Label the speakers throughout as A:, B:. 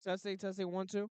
A: Testing, testing, one, two.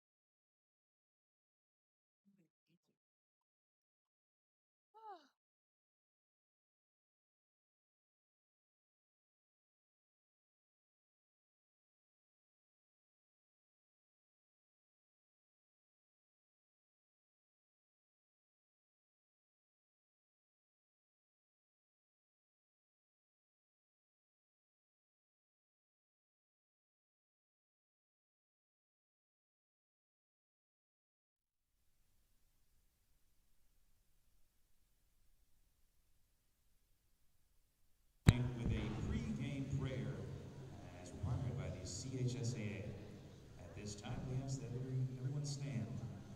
B: With a pre-game prayer as required by the CHSAA. At this time, we ask that everyone stand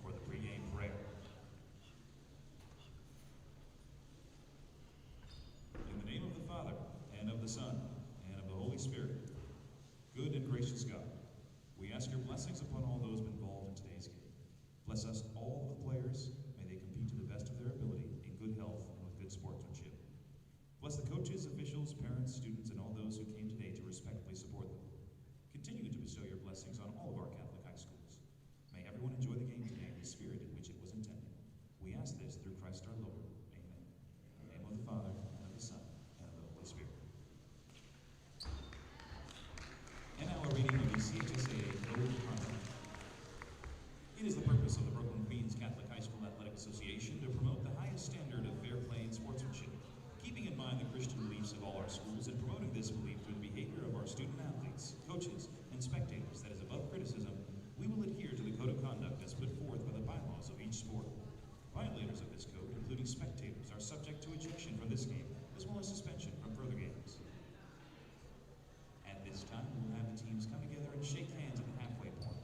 B: for the pre-game prayer. In the name of the Father, and of the Son, and of the Holy Spirit, good and gracious God, we ask your blessings upon all those involved in today's game. Bless us, all the players. May they compete to the best of their ability in good health and with good sportsmanship. Bless the coaches, officials, parents, students, and all those who came today to respectfully support them. Continue to bestow your blessings on all of our Catholic high schools. May everyone enjoy the game today in the spirit in which it was intended. We ask this through Christ our Lord. Amen. In the name of the Father, and of the Son, and of the Holy Spirit. And now a reading of the CHSAA Code of Conduct. It is the purpose of the Brooklyn Queens Catholic High School Athletic Association to promote the highest standard of fair play and sportsmanship, keeping in mind the Christian beliefs of all our schools and promoting this belief through the behavior of our student athletes, coaches, and spectators that is above criticism. We will adhere to the code of conduct as put forth by the bylaws of each sport. Violators of this code, including spectators, are subject to ejection from this game, as well as suspension from further games. At this time, we will have the teams come together and shake hands at the halfway point.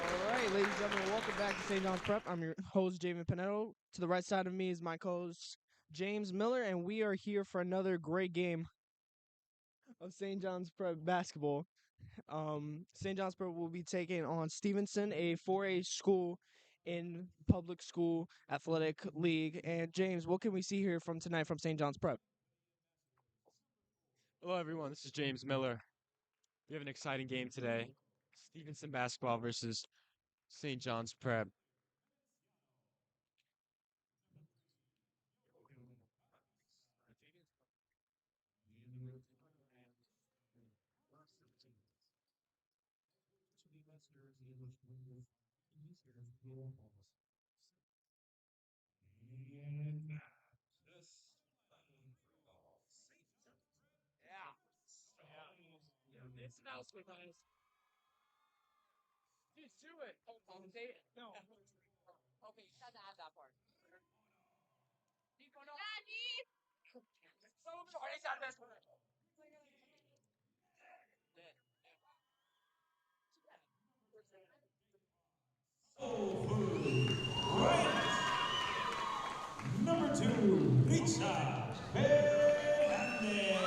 A: All right, ladies and gentlemen, welcome back to St. John's Prep. I'm your host, Jamie Pinetto. To the right side of me is my co-host, James Miller, and we are here for another great game of St. John's Prep basketball. St. John's Prep will be taking on Stevenson, a 4A school in public school athletic league. And James, what can we see here from tonight from St. John's Prep?
C: Hello, everyone. This is James Miller. We have an exciting game today. Stevenson basketball versus St. John's Prep.
B: Number 2, Richard Fernandez.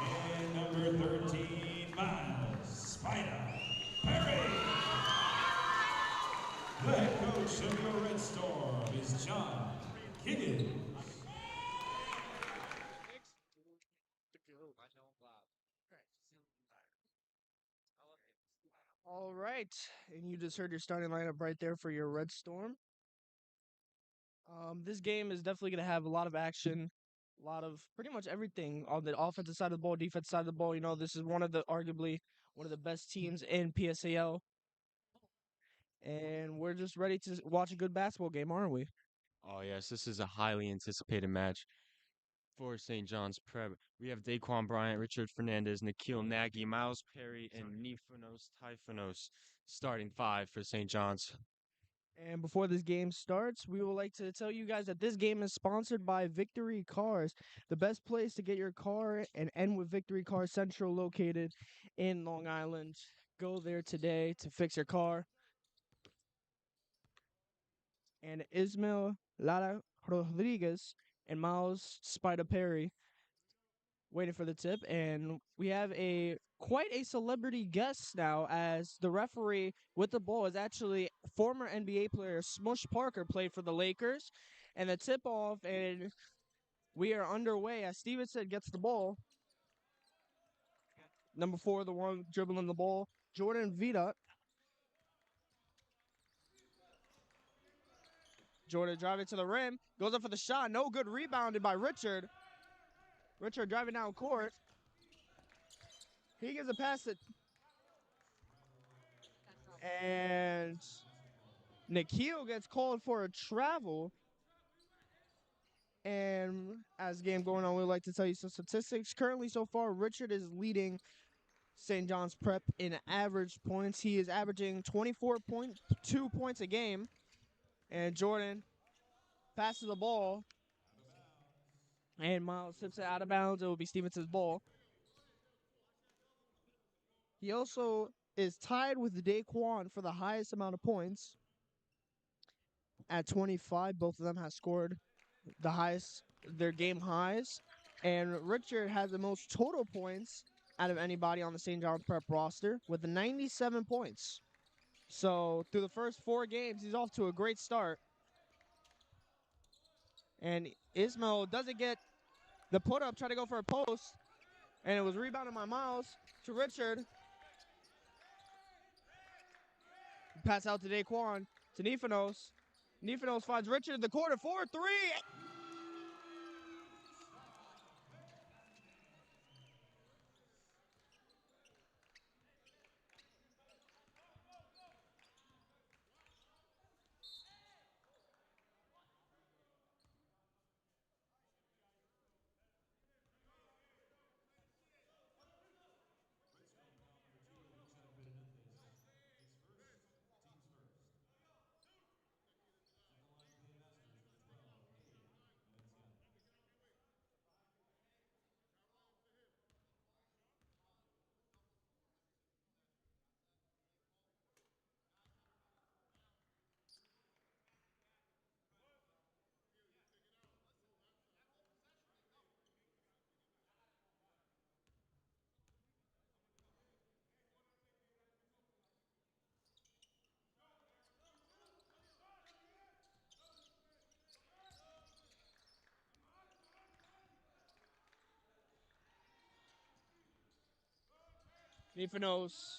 B: And number 13, Miles Spider Perry. The head coach of your Red Storm is John Higgins.
A: All right, and you just heard your starting lineup right there for your Red Storm. This game is definitely going to have a lot of action, a lot of pretty much everything on the offensive side of the ball, defensive side of the ball. You know, this is one of the arguably one of the best teams in PSAL, and we're just ready to watch a good basketball game, aren't we?
C: Oh, yes, this is a highly anticipated match for St. John's Prep. We have Daquan Bryant, Richard Fernandez, Nikhil Nagy, Miles Perry, and Nifonos Typhonos starting five for St. John's.
A: And before this game starts, we would like to tell you guys that this game is sponsored by Victory Cars, the best place to get your car and end with Victory Cars Central located in Long Island. Go there today to fix your car. And Ismail Lara Rodriguez and Miles Spider Perry waiting for the tip, and we have a quite a celebrity guest now, as the referee with the ball is actually former NBA player Smush Parker, played for the Lakers, and the tip off, and we are underway as Stevenson gets the ball. Number 4, the one dribbling the ball, Jordan Vita. Jordan driving to the rim, goes up for the shot, no good, rebounded by Richard. Richard driving down court. He gives a pass to, and Nikhil gets called for a travel. And as game going on, we'd like to tell you some statistics. Currently, so far, Richard is leading St. John's Prep in average points. He is averaging 24.2 points a game. And Jordan passes the ball, and Miles tips it out of bounds. It will be Stevenson's ball. He also is tied with Daquan for the highest amount of points at 25. Both of them have scored the highest, their game highs. And Richard has the most total points out of anybody on the St. John's Prep roster with 97 points. So through the first 4 games, he's off to a great start. And Ismail doesn't get the put up, try to go for a post, and it was rebounded by Miles to Richard. Pass out to Daquan, to Nifanos. Nifanos finds Richard in the corner, 4-3. Nifanos.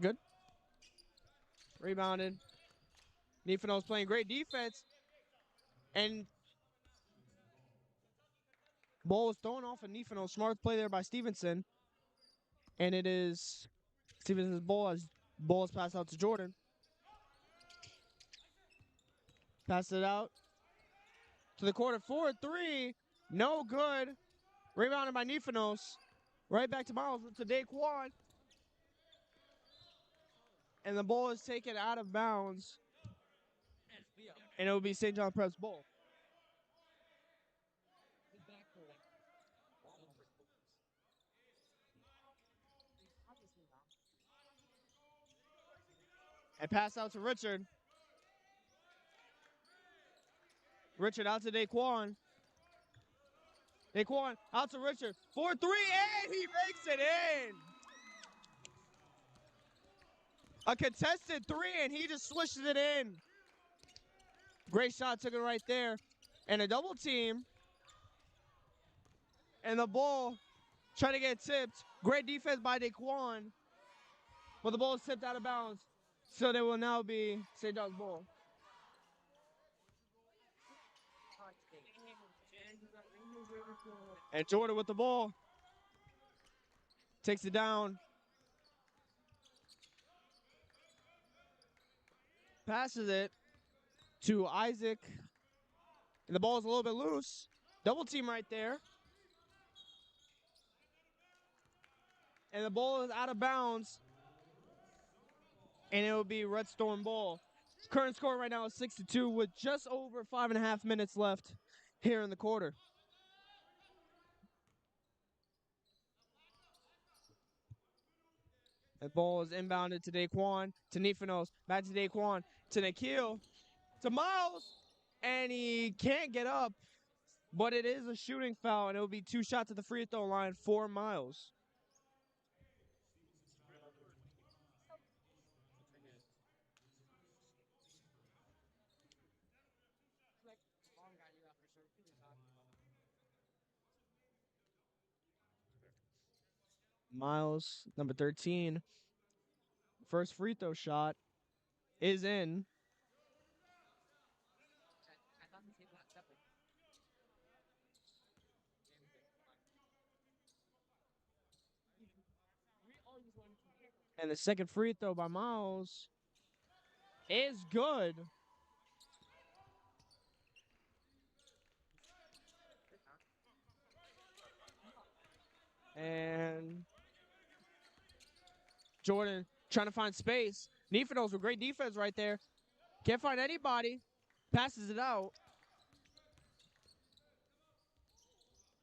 A: Good. Rebounded. Nifanos playing great defense. And ball was thrown off of Nifanos. Smart play there by Stevenson. And it is Stevenson's ball as ball is passed out to Jordan. Pass it out to the corner, 4-3. No good. Rebounded by Nifanos. Right back to Miles to Daquan. And the ball is taken out of bounds. And it will be St. John Prep's ball. And pass out to Richard. Richard out to Daquan. Daquan out to Richard. 4-3, and he makes it in. A contested 3, and he just swishes it in. Great shot, took it right there. And a double team. And the ball trying to get tipped. Great defense by Daquan. But the ball is tipped out of bounds. So there will now be St. John's ball. And Jordan with the ball. Takes it down. Passes it to Isaac. And the ball is a little bit loose. Double team right there. And the ball is out of bounds. And it will be Red Storm ball. Current score right now is 6-2 with just over 5.5 minutes left here in the quarter. The ball is inbounded to Daquan, to Nifanos, back to Daquan, to Nikhil, to Miles, and he can't get up. but it is a shooting foul, and it will be 2 shots at the free throw line for Miles. Miles, number 13, first free throw shot is in. And the second free throw by Miles is good. And Jordan trying to find space. Nefinos with great defense right there. Can't find anybody. Passes it out.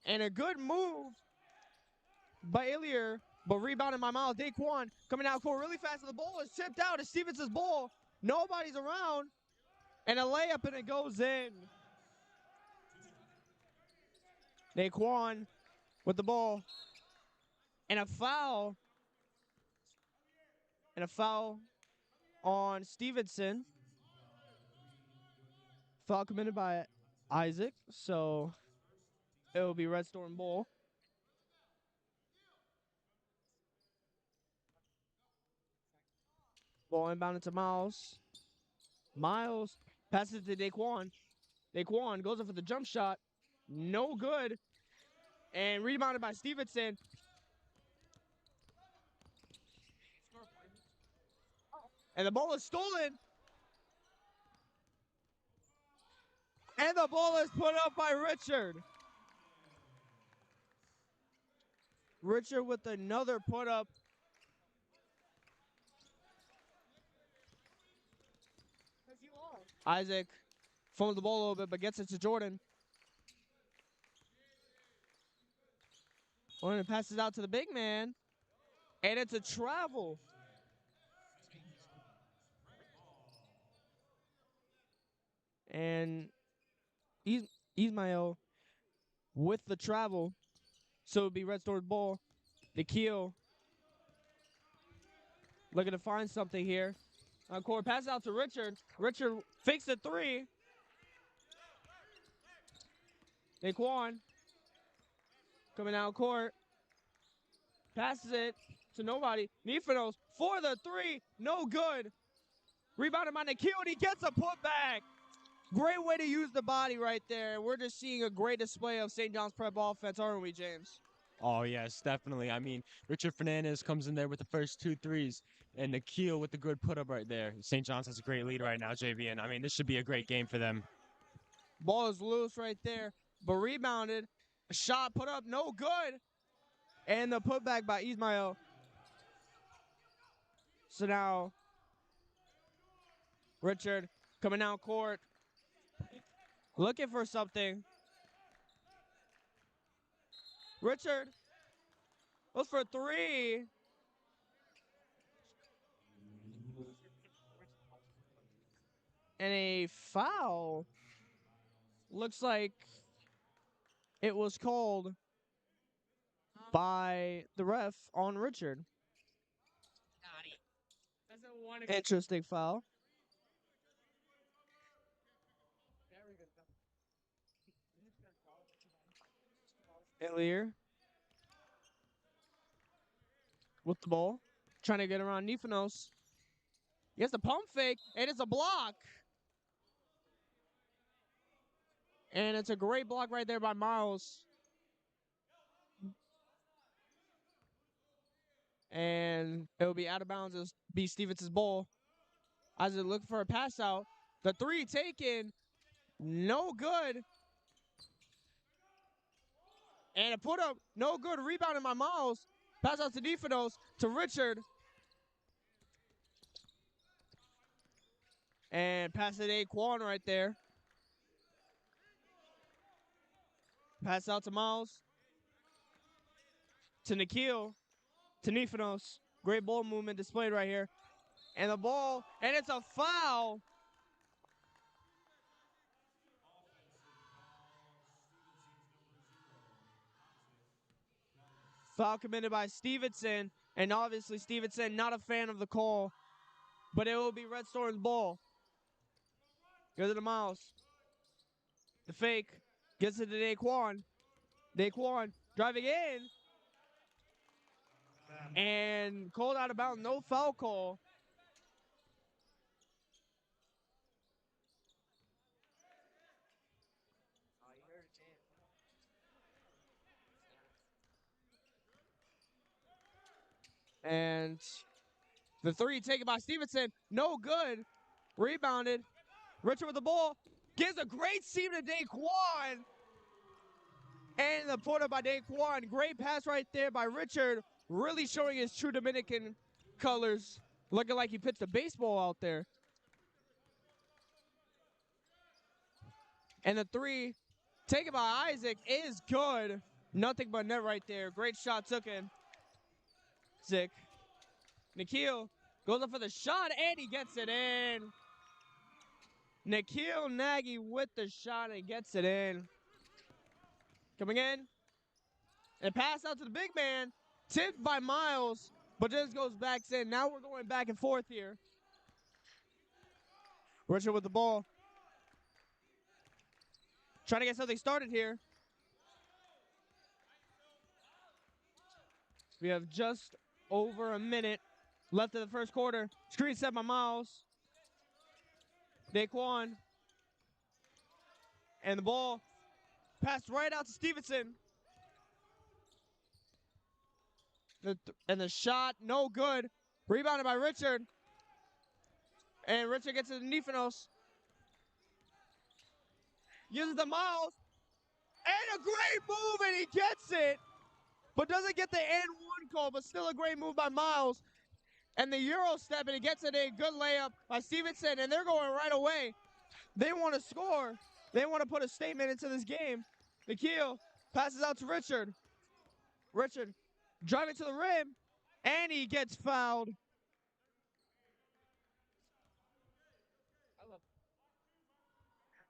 A: And a good move by Illier, but rebounded by Miles. Daquan coming out court really fast. The ball is tipped out. It's Stevenson's ball. Nobody's around. And a layup, and it goes in. Daquan with the ball. And a foul. And a foul on Stevenson. Foul committed by Isaac. So it will be Red Storm ball. Ball inbound into Miles. Miles passes to Daquan. Daquan goes up for the jump shot. No good. And rebounded by Stevenson. And the ball is stolen. And the ball is put up by Richard. Richard with another put up. Isaac fumbles the ball a little bit, but gets it to Jordan. Jordan passes out to the big man. And it's a travel. And Ismail with the travel. So it would be Red Storm ball. Nikhil looking to find something here. Court pass out to Richard. Richard fakes a three. Daquan coming out court. Passes it to nobody. Nefinos for the three. No good. Rebounded by Nikhil, and he gets a putback. Great way to use the body right there. We're just seeing a great display of St. John's Prep offense, aren't we, James?
C: Oh, yes, definitely. I mean, Richard Fernandez comes in there with the first 2 threes, and Nikhil with the good put up right there. St. John's has a great lead right now, JV, and I mean, this should be a great game for them.
A: Ball is loose right there, but rebounded. A shot put up, no good. And the putback by Ismail. So now, Richard coming out court, looking for something. Richard goes for 3. And a foul. Looks like it was called by the ref on Richard. Interesting foul. Illier with the ball, trying to get around Nefinos. He gets the pump fake, and it's a block. And it's a great block right there by Miles. And it will be out of bounds. It'll be Stevenson's ball. As they look for a pass out. The 3 taken. No good. And a put up. No good. Rebounded by Miles. Pass out to Nefinos. To Richard. And pass it to Daquan right there. Pass out to Miles. To Nikhil. To Nefinos. Great ball movement displayed right here. And the ball. And it's a foul. Foul committed by Stevenson, and obviously Stevenson not a fan of the call, but it will be Red Storm's ball. Goes to the Miles. The fake gets it to Daquan. Daquan driving in and called out of bounds. No foul call. And the three taken by Stevenson. No good. Rebounded. Richard with the ball. Gives a great seam to Daquan. And the put up by Daquan. Great pass right there by Richard. Really showing his true Dominican colors. Looking like he pitched a baseball out there. And the three taken by Isaac is good. Nothing but net right there. Great shot taken. Zick. Nikhil goes up for the shot and he gets it in. Nikhil Nagy with the shot and gets it in. Coming in. And pass out to the big man. Tipped by Miles, but just goes back in. Now we're going back and forth here. Richard with the ball. Trying to get something started here. We have just over a minute left of the first quarter. Screen set by Miles. Daquan. And the ball passed right out to Stevenson. And the shot, no good. Rebounded by Richard. And Richard gets it to Nifanos. Uses the Miles. And a great move, and he gets it. But doesn't get the N1 call, but still a great move by Miles. And the Euro step, and he gets it in. Good layup by Stevenson, and they're going right away. They want to score. They want to put a statement into this game. Nikhil passes out to Richard. Richard driving to the rim, and he gets fouled.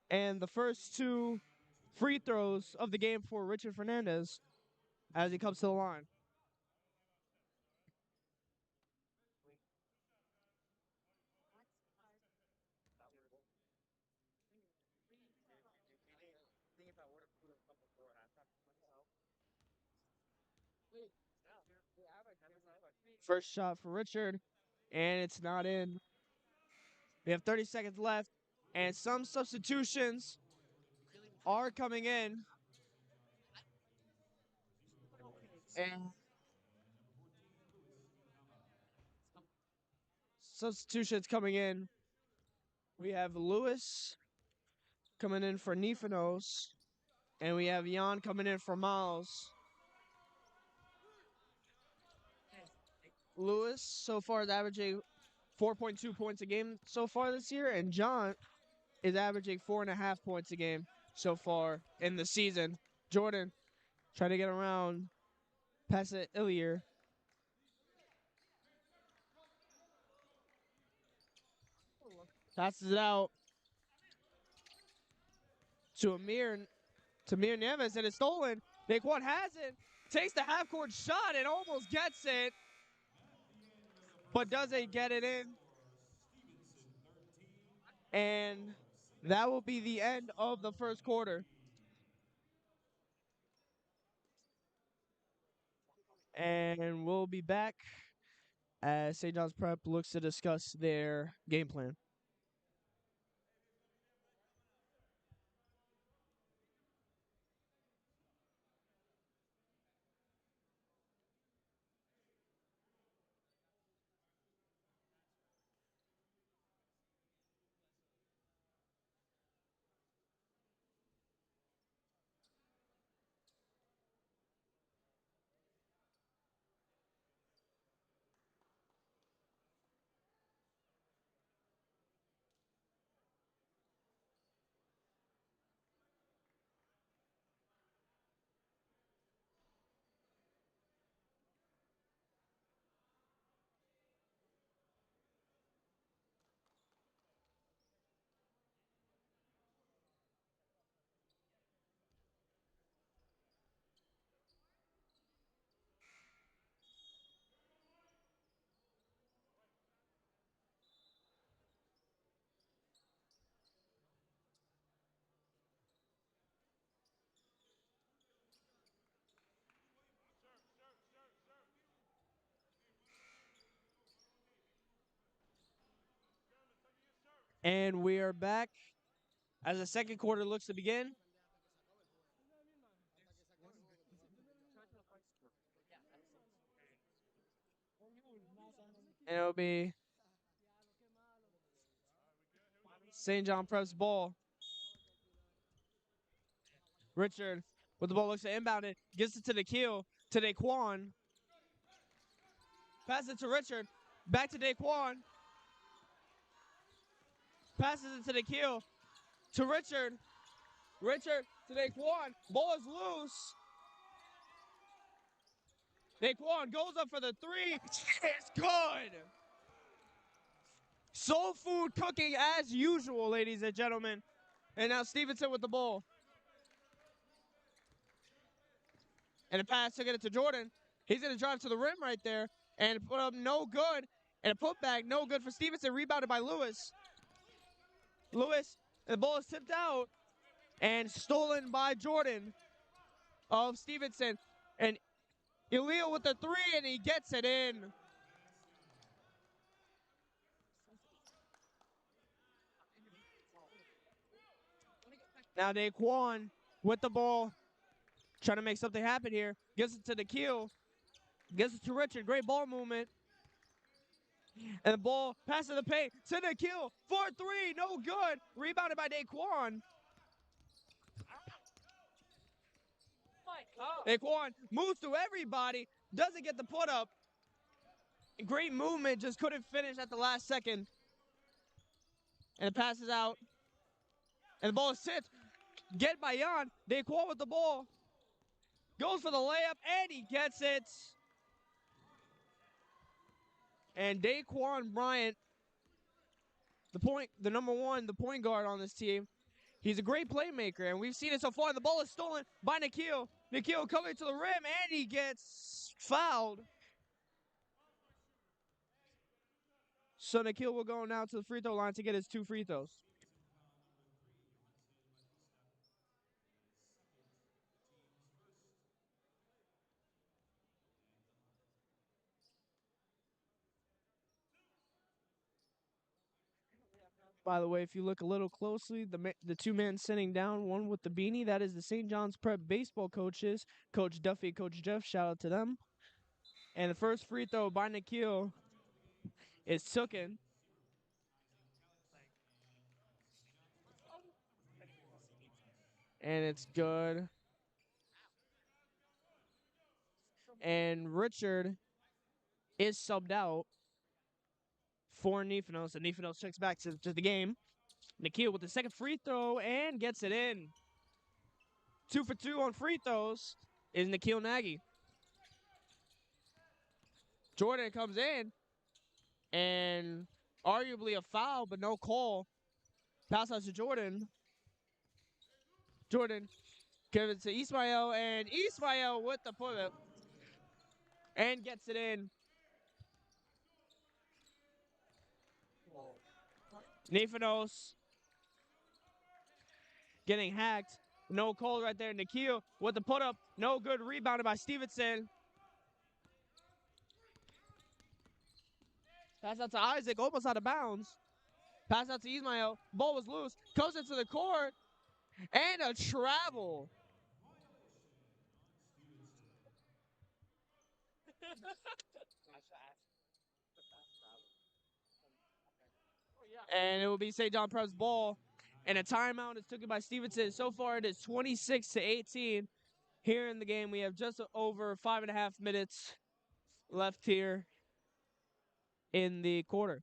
A: And the first two free throws of the game for Richard Fernandez as he comes to the line. First shot for Richard, and it's not in. We have 30 seconds left, and some substitutions are coming in. And substitutions coming in. We have Lewis coming in for Nifanos, and we have Jan coming in for Miles. Lewis so far is averaging 4.2 points a game so far this year, and John is averaging 4.5 points a game so far in the season. Jordan trying to get around, pass it Illier. Passes it out to Amir Neves, and it's stolen. Daquan has it, takes the half-court shot and almost gets it, but doesn't get it in. And that will be the end of the first quarter. And we'll be back as St. John's Prep looks to discuss their game plan. And we are back as the second quarter looks to begin. And it'll be St. John Prep's ball. Richard with the ball looks to inbound it, gets it to the keel, to Daquan. Passes it to Richard, back to Daquan. Passes it to the keel, to Richard. Richard to Daquan. Ball is loose. Daquan goes up for the three. It's good. Soul food cooking as usual, ladies and gentlemen. And now Stevenson with the ball. And a pass to get it to Jordan. He's going to drive to the rim right there and put up no good. And a putback, no good for Stevenson. Rebounded by Lewis. Lewis, the ball is tipped out and stolen by Jordan of Stevenson. And Elio with the three, and he gets it in. Now Daquan with the ball, trying to make something happen here. Gives it to the keel. Gives it to Richard. Great ball movement. And the ball passes the paint to the keel. 4-3, no good. Rebounded by Daquan. Daquan moves through everybody. Doesn't get the put up. Great movement. Just couldn't finish at the last second. And it passes out. And the ball sits. Get by Jan. Daquan with the ball. Goes for the layup, and he gets it. And Daquan Bryant, the number one, the point guard on this team, he's a great playmaker, and we've seen it so far. The ball is stolen by Nikhil. Nikhil coming to the rim, and he gets fouled. So Nikhil will go now to the free throw line to get his 2 free throws. By the way, if you look a little closely, the two men sitting down, one with the beanie, that is the St. John's Prep baseball coaches, Coach Duffy, Coach Jeff. Shout out to them. And the first free throw by Nikhil is taken. And it's good. And Richard is subbed out for Nifanos. And Nifanos checks back to the game. Nikhil with the second free throw and gets it in. 2 for 2 on free throws is Nikhil Nagy. Jordan comes in and arguably a foul, but no call. Pass out to Jordan. Jordan gives it to Ismail, and Ismail with the put up and gets it in. Nifanos getting hacked. No call right there. Nikhil with the put up. No good. Rebounded by Stevenson. Pass out to Isaac. Almost out of bounds. Pass out to Ismail. Ball was loose. Goes into the court. And a travel. And it will be St. John Prep's ball. And a timeout is taken by Stevenson. So far, it is 26-18. Here in the game, we have just over 5.5 minutes left here in the quarter.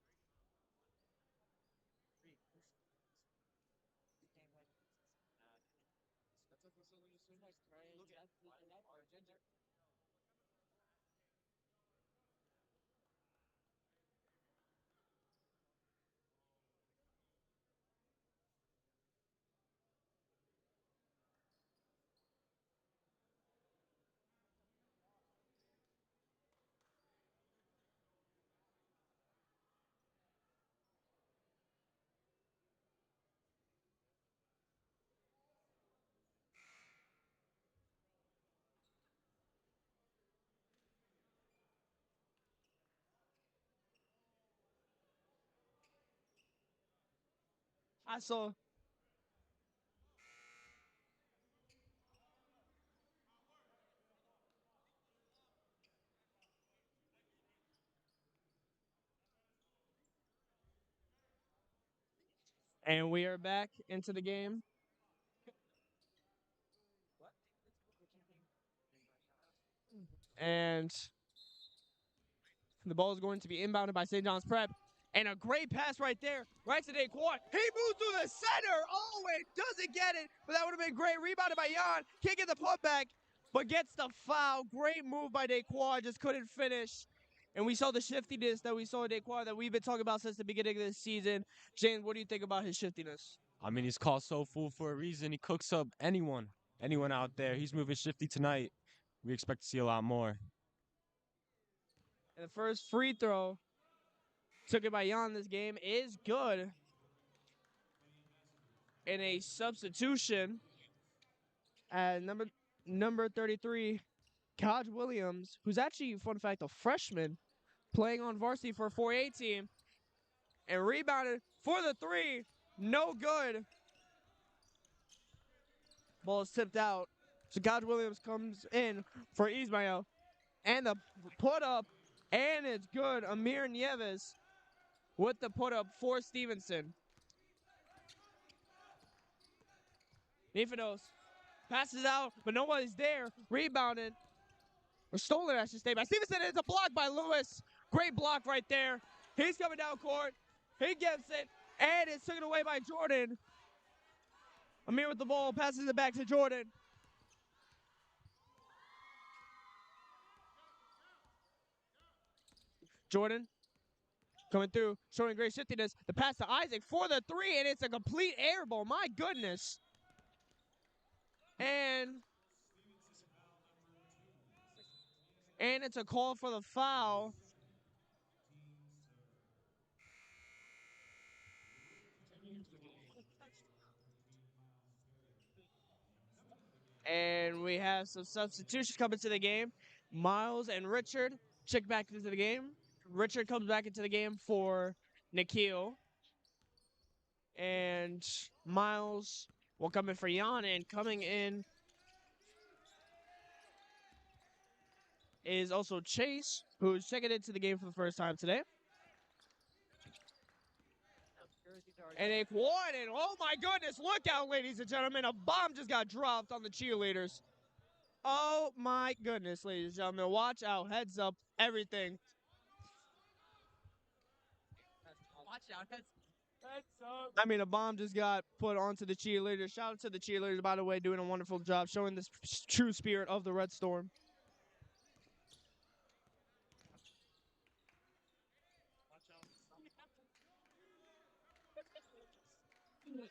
A: I saw. And we are back into the game. And the ball is going to be inbounded by St. John's Prep. And a great pass right there, right to Daquan. He moves through the center. Oh, it doesn't get it, but that would have been great. Rebounded by Jan. Can't get the putback, but gets the foul. Great move by Daquan. Just couldn't finish. And we saw the shiftiness that we saw in Daquan that we've been talking about since the beginning of this season. James, what do you think about his shiftiness?
C: I mean, he's called so full for a reason. He cooks up anyone out there. He's moving shifty tonight. We expect to see a lot more.
A: And the first free throw took it by Jan this game is good. And a substitution at number 33, Kaj Williams, who's actually, fun fact, a freshman playing on varsity for a 4A team, and rebounded for the three. No good. Ball is tipped out. So Kaj Williams comes in for Ismail. And the put up, and it's good. Amir Nieves with the put up for Stevenson. Nifanos passes out, but nobody's there. Rebounded. Or stolen, I should say, by Stevenson. It's a block by Lewis. Great block right there. He's coming down court. He gets it, and it's taken away by Jordan. Amir with the ball, passes it back to Jordan. Jordan coming through, showing great shiftiness. The pass to Isaac for the three, and it's a complete air ball. My goodness. And it's a call for the foul. And we have some substitutions coming to the game. Miles and Richard check back into the game. Richard comes back into the game for Nikhil. And Miles will come in for Jan. And coming in is also Chase, who's checking into the game for the first time today. And a quad, and oh my goodness, look out, ladies and gentlemen. A bomb just got dropped on the cheerleaders. Oh my goodness, ladies and gentlemen. Watch out, heads up, everything. Watch out, heads up. I mean, a bomb just got put onto the cheerleaders. Shout out to the cheerleaders, by the way, doing a wonderful job showing this true spirit of the Red Storm.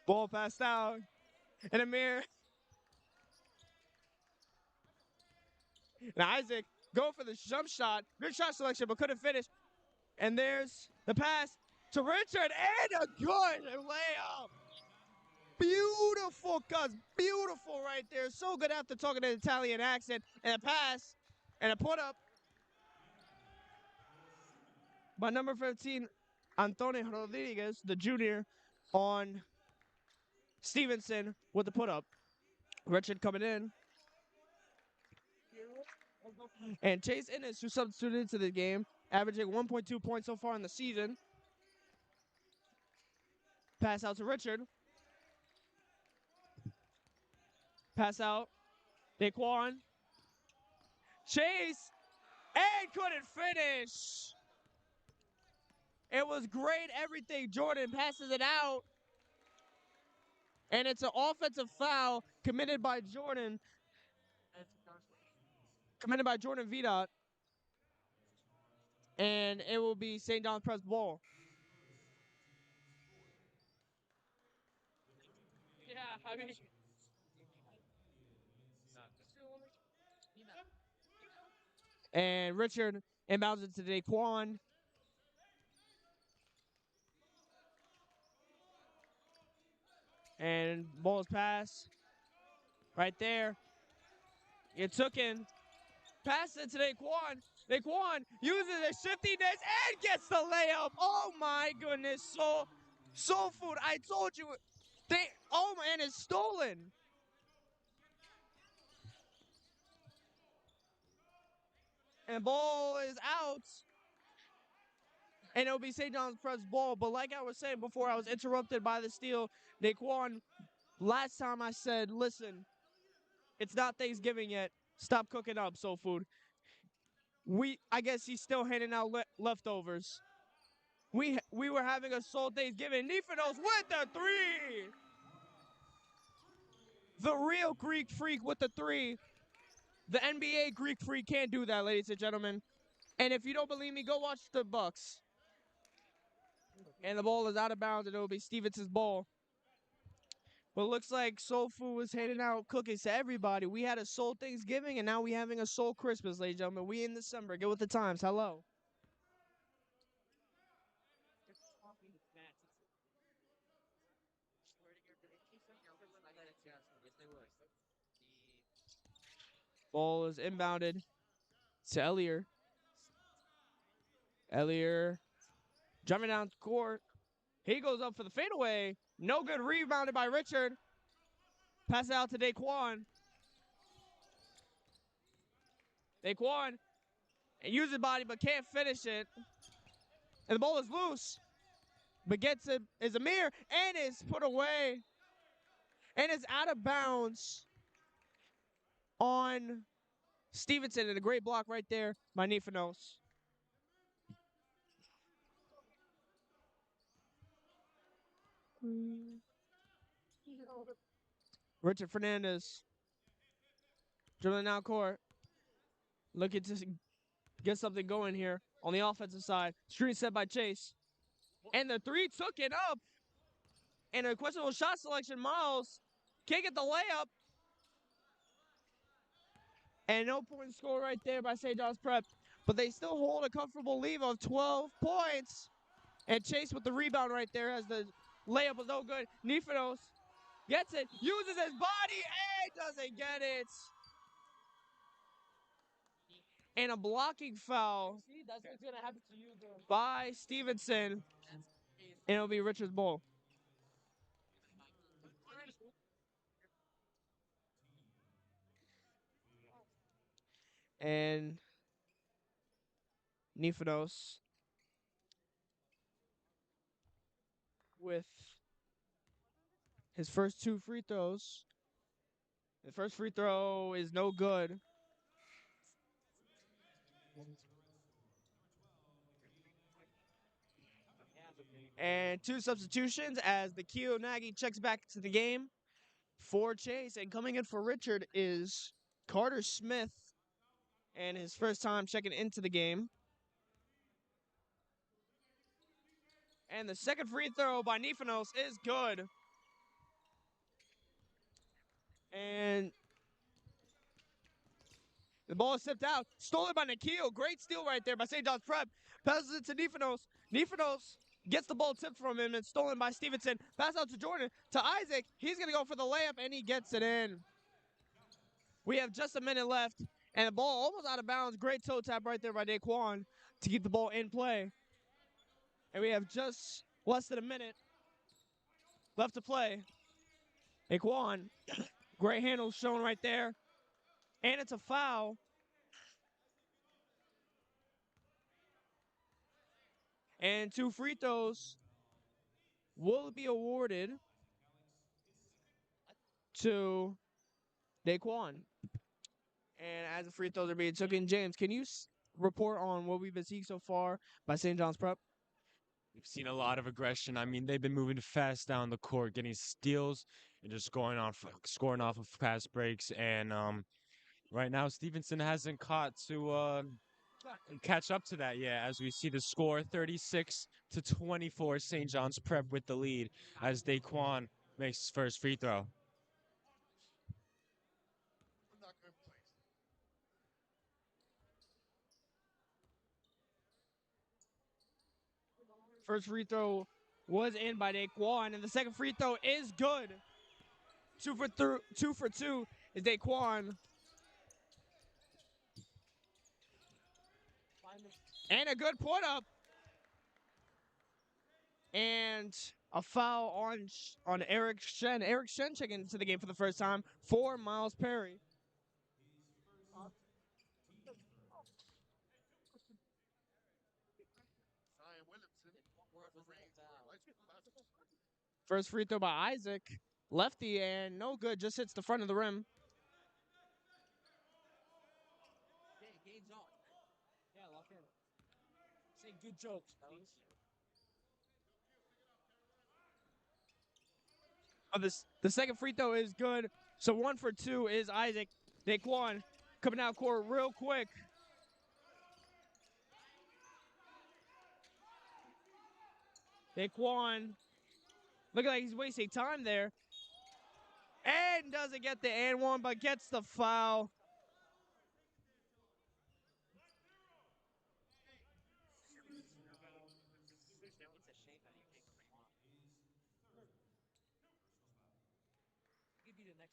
A: Ball passed out. And Amir. And Isaac go for the jump shot. Good shot selection, but couldn't finish. And there's the pass to Richard. And a good layup. Beautiful, cuz. Beautiful right there. So good after talking an Italian accent. And a pass. And a put up by number 15, Antonio Rodriguez, the junior, on Stevenson with the put up. Richard coming in. And Chase Innes, who substituted into the game, averaging 1.2 points so far in the season. Pass out to Richard. Pass out. Daquan. Chase. And couldn't finish. It was great everything. Jordan passes it out. And it's an offensive foul committed by Jordan. Committed by Jordan Vidot. And it will be St. John's Prep's ball. Yeah, I mean. And Richard inbounds it to Daquan. And ball's pass. Right there. It took in. Pass it to Daquan. Daquan uses a shiftiness and gets the layup. Oh my goodness. So Soul Food, I told you. Oh man, it's stolen. And ball is out. And it'll be St. John's Prep's ball. But like I was saying before, I was interrupted by the steal. Daquan, last time I said, listen, it's not Thanksgiving yet. Stop cooking up, Soul Food. I guess he's still handing out leftovers. We were having a soul Thanksgiving. Nifanos with the three. The real Greek freak with the three. The NBA Greek freak can't do that, ladies and gentlemen. And if you don't believe me, go watch the Bucks. And the ball is out of bounds, and it will be Stevenson's ball. But it looks like Soul Food was handing out cookies to everybody. We had a Soul Thanksgiving, and now we having a Soul Christmas, ladies and gentlemen. We in December. Get with the times. Hello. Ball is inbounded to Ellier. Ellier jumping down the court. He goes up for the fadeaway. No good. Rebounded by Richard. Pass it out to Daquan. Daquan uses his body but can't finish it. And the ball is loose. But gets it is Amir and is put away. And is out of bounds on Stevenson. And a great block right there by Nifanos. Richard Fernandez. Dribbling out court. Looking to get something going here on the offensive side. Screen set by Chase. And the three took it up. And a questionable shot selection. Miles can't get the layup. And no point score right there by St. John's Prep. But they still hold a comfortable lead of 12 points. And Chase with the rebound right there as the layup was no good. Nifanos gets it, uses his body, and doesn't get it. And a blocking foul by Stevenson. And it'll be Richard's ball. And Nifanos with his first two free throws. The first free throw is no good. And two substitutions as the Keo Nagy checks back to the game for Chase. And coming in for Richard is Carter Smith. And his first time checking into the game. And the second free throw by Nifanos is good. And the ball is tipped out. Stolen by Nikhil. Great steal right there by St. John's Prep. Passes it to Nifanos. Nifanos gets the ball tipped from him and stolen by Stevenson. Pass out to Jordan. To Isaac. He's going to go for the layup, and he gets it in. We have just a minute left. And the ball almost out of bounds. Great toe tap right there by Daquan to keep the ball in play. And we have just less than a minute left to play. Daquan. Great handle shown right there. And it's a foul. And two free throws will be awarded to Daquan. And as the free throws are being taken, James, can you report on what we've been seeing so far by St. John's Prep?
C: We've seen a lot of aggression. I mean, they've been moving fast down the court, getting steals and just scoring off of fast breaks. And right now, Stevenson hasn't caught to catch up to that yet. As we see the score, 36-24, St. John's Prep with the lead as Daquan makes his first free throw.
A: First free throw was in by Daquan, and the second free throw is good. 2 for 2 is Daquan. And a good put up. and a foul on Eric Shen. Eric Shen checking into the game for the first time for Miles Perry. First free throw by Isaac. Lefty and no good, just hits the front of the rim. Say good jokes, the second free throw is good. So 1 for 2 is Isaac. Daquan coming out court real quick. Daquan looking like he's wasting time there. And doesn't get the and one, but gets the foul.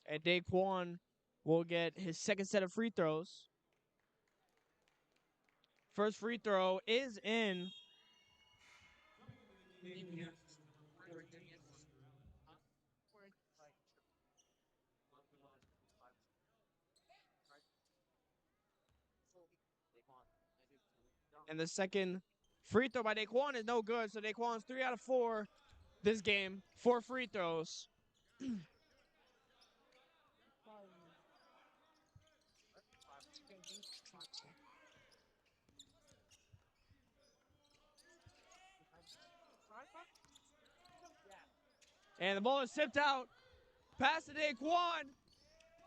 A: And Daquan will get his second set of free throws. First free throw is in. And the second free throw by Daquan is no good. So Daquan's 3 out of 4 this game. 4 free throws. And the ball is tipped out. Pass to Daquan.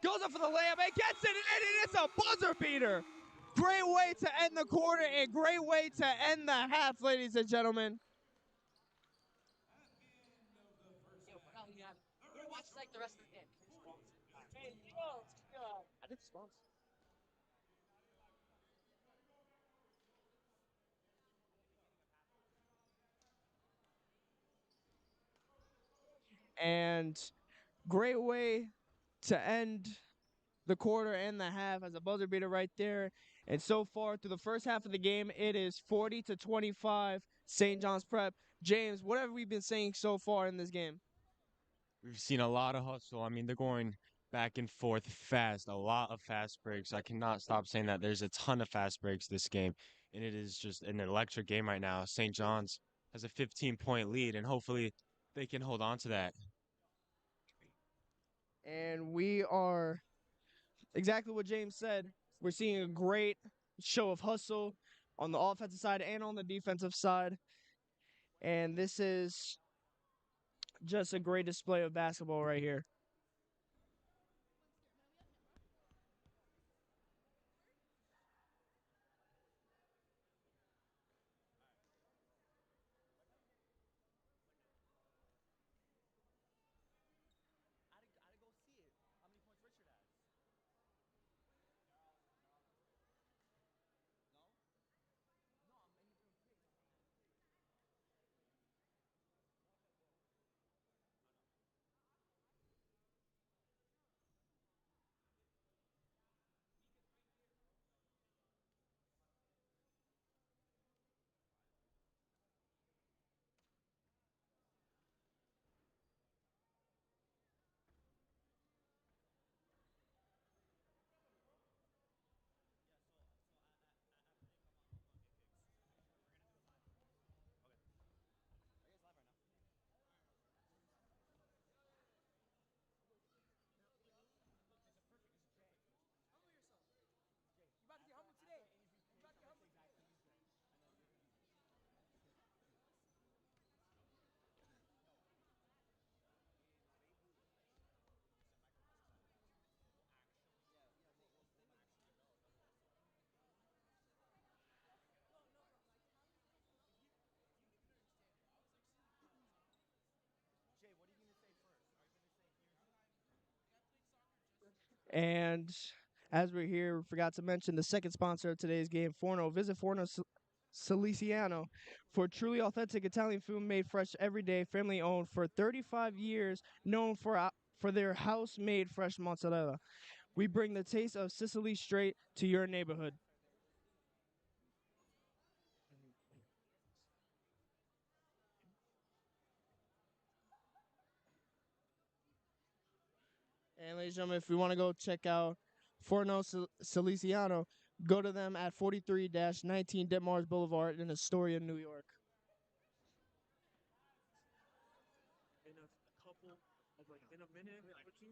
A: Goes up for the layup and gets it, and it's a buzzer beater. Great way to end the quarter and great way to end the half, ladies and gentlemen. And great way to end the quarter and the half as a buzzer beater right there. And so far through the first half of the game, it is 40-25 St. John's Prep. James, what have we been saying so far in this game?
C: We've seen a lot of hustle. I mean, they're going back and forth fast, a lot of fast breaks. I cannot stop saying that. There's a ton of fast breaks this game, and it is just an electric game right now. St. John's has a 15-point lead, and hopefully they can hold on to that.
A: And we are exactly what James said. We're seeing a great show of hustle on the offensive side and on the defensive side. And this is just a great display of basketball right here. And as we're here, we forgot to mention the second sponsor of today's game, Forno. Visit Forno Siliciano for truly authentic Italian food made fresh every day, family owned for 35 years, known for their house-made fresh mozzarella. We bring the taste of Sicily straight to your neighborhood. And ladies and gentlemen, if we want to go check out Forno Siliciano, go to them at 43-19 Detmars Boulevard in Astoria, New York. In a couple of in a minute or two,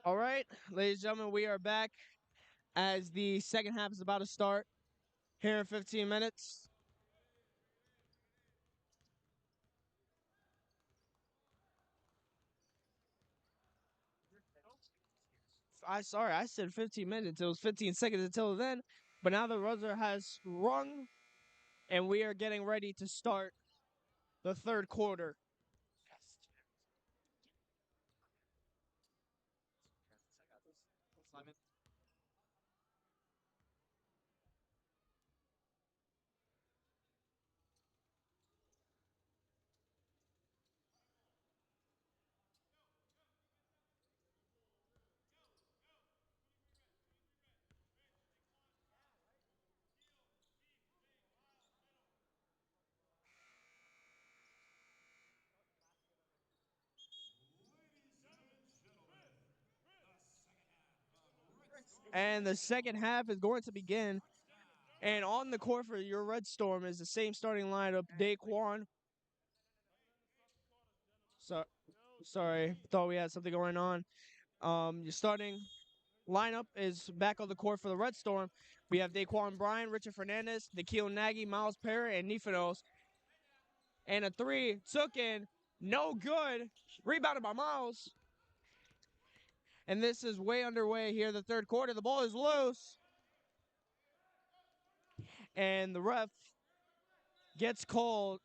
A: All right, ladies and gentlemen, we are back as the second half is about to start here in 15 minutes. I said 15 minutes. It was 15 seconds until then, but now the buzzer has rung, and we are getting ready to start the third quarter. And the second half is going to begin. And on the court for your Red Storm is the same starting lineup: Daquan. So, sorry, thought we had something going on. Your starting lineup is back on the court for the Red Storm. We have Daquan Bryan, Richard Fernandez, Nikhil Nagy, Miles Perry, and Nifanos. And a three took in, no good. Rebounded by Miles. And this is way underway here, the third quarter. The ball is loose. And the ref gets called,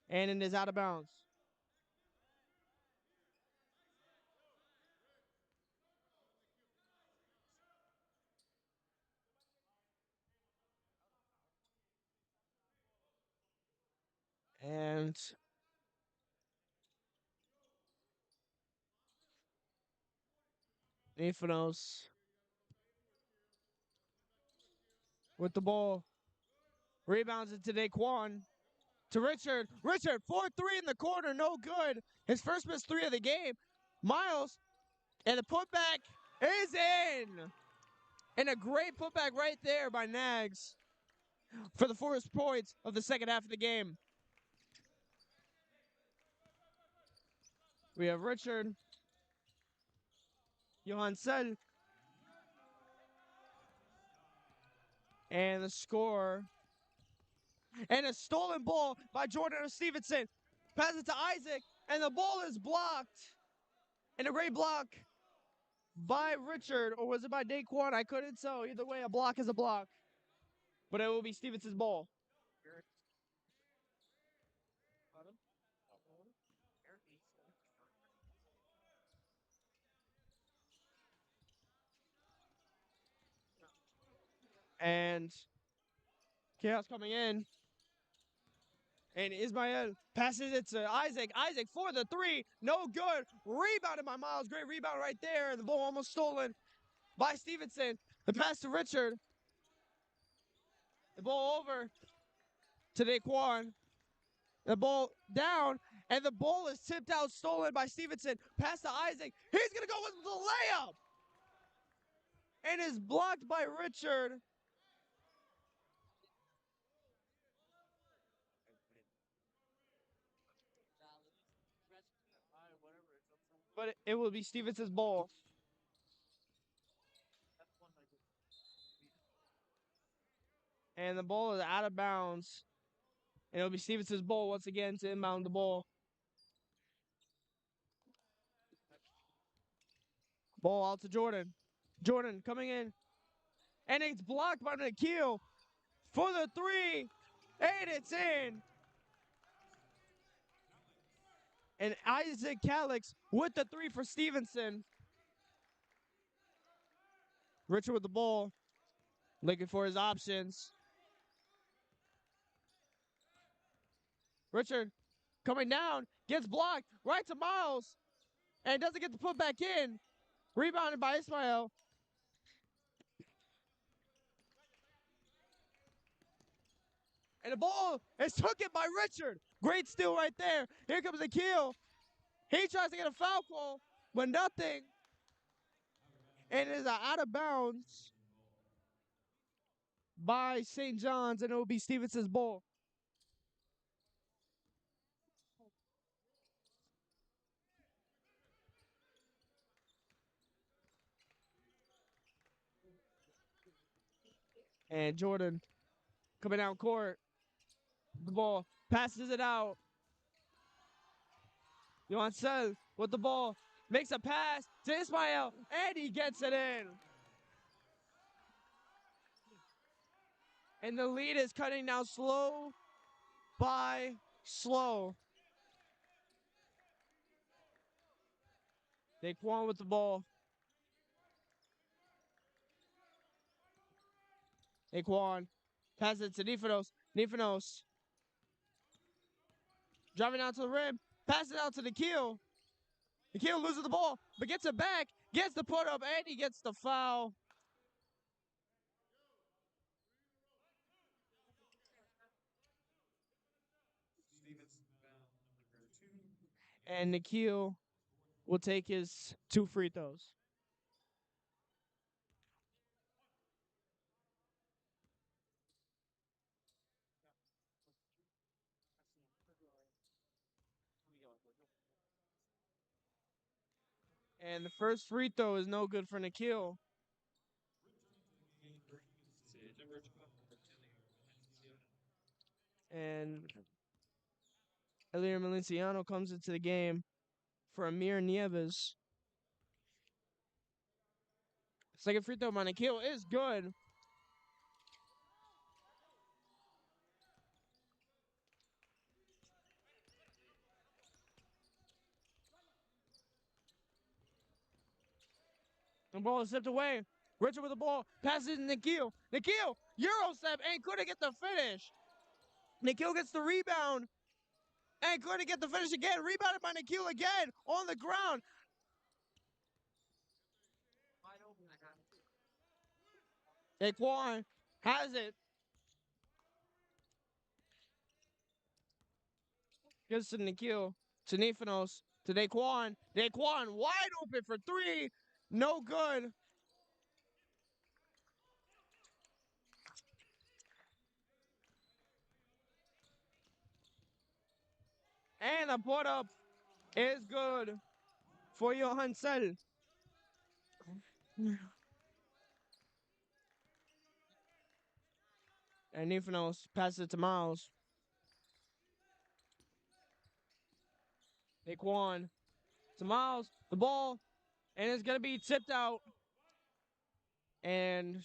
A: and it is out of bounds. And Nifanos with the ball. Rebounds it to Daquan. To Richard. Richard, 4-3 in the corner, no good. His first missed three of the game. Miles, and the putback is in. And a great putback right there by Nags for the first points of the second half of the game. We have Richard, Johansson, and the score. And a stolen ball by Jordan Stevenson. Pass it to Isaac, and the ball is blocked. And a great block by Richard, or was it by Daquan? I couldn't tell. Either way, a block is a block. But it will be Stevenson's ball. And Chaos coming in. And Ismael passes it to Isaac. Isaac for the three. No good. Rebounded by Miles. Great rebound right there. The ball almost stolen by Stevenson. The pass to Richard. The ball over to Daquan. The ball down. And the ball is tipped out, stolen by Stevenson. Pass to Isaac. He's going to go with the layup. And is blocked by Richard. But it will be Stevenson's ball. And the ball is out of bounds. And it'll be Stevenson's ball once again to inbound the ball. Ball out to Jordan. Jordan coming in. And it's blocked by Nikhil for the three. And it's in. And Isaac Calix with the three for Stevenson. Richard with the ball. Looking for his options. Richard coming down. Gets blocked. Right to Miles. And doesn't get to put back in. Rebounded by Ismael. And the ball is taken by Richard. Great steal right there. Here comes Nikhil. He tries to get a foul call, but nothing. And it is out of bounds by St. John's, and it will be Stevenson's ball. And Jordan coming down court. The ball passes it out. Yohansel with the ball. Makes a pass to Ismail. And he gets it in. And the lead is cutting down slow by slow. Daquan with the ball. Daquan passes it to Nifanos. Nifanos driving out to the rim. Passes it out to Nikhil. Nikhil loses the ball, but gets it back. Gets the put up, and he gets the foul. And Nikhil will take his 2 free throws. And the first free throw is no good for Nikhil. And Elier Malenciano comes into the game for Amir Nieves. Second free throw by Nikhil is good. The ball is slipped away. Richard with the ball, passes it to Nikhil. Nikhil, Euro step, and couldn't get the finish. Nikhil gets the rebound, and couldn't get the finish again. Rebounded by Nikhil again on the ground. Daquan has it. Gives to Nikhil, to Nifanos, to Daquan. Daquan wide open for 3. No good. And the put up is good for Johansel. And Nifanos passes it to Miles. Daquan to Miles, the ball, and it's going to be tipped out. And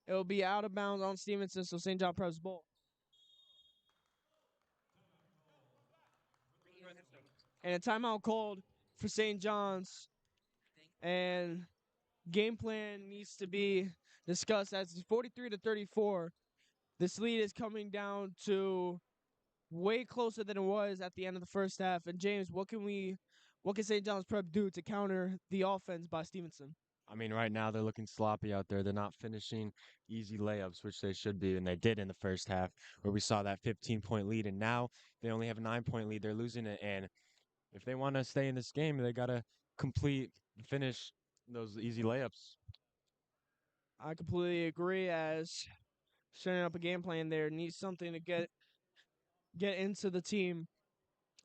A: it'll be out of bounds on Stevenson, so St. John Prep's ball. And a timeout called for St. John's. And game plan needs to be discussed as it's 43-34. This lead is coming down to way closer than it was at the end of the first half. And James, what can St. John's Prep do to counter the offense by Stevenson?
C: I mean, right now they're looking sloppy out there. They're not finishing easy layups, which they should be, and they did in the first half, where we saw that 15-point lead. And now they only have a 9-point lead. They're losing it, and if they want to stay in this game, they gotta finish those easy layups.
A: I completely agree. As setting up a game plan there needs something to get into the team,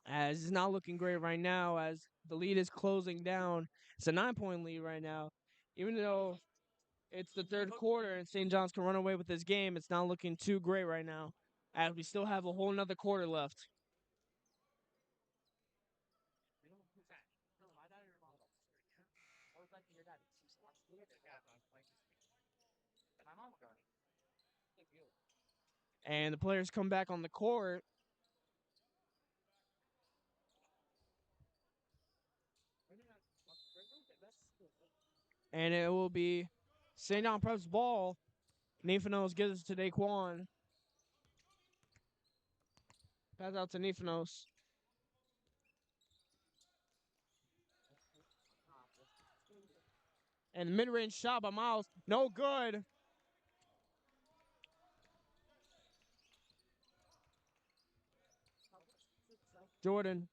A: as it's not looking great right now. As the lead is closing down, it's a 9-point lead right now. Even though it's the third quarter and St. John's can run away with this game, it's not looking too great right now. As we still have a whole nother quarter left. And the players come back on the court. And it will be St. John Prep's ball. Nifanos gives it to Daquan. Pass out to Nifanos. And mid-range shot by Miles. No good. Jordan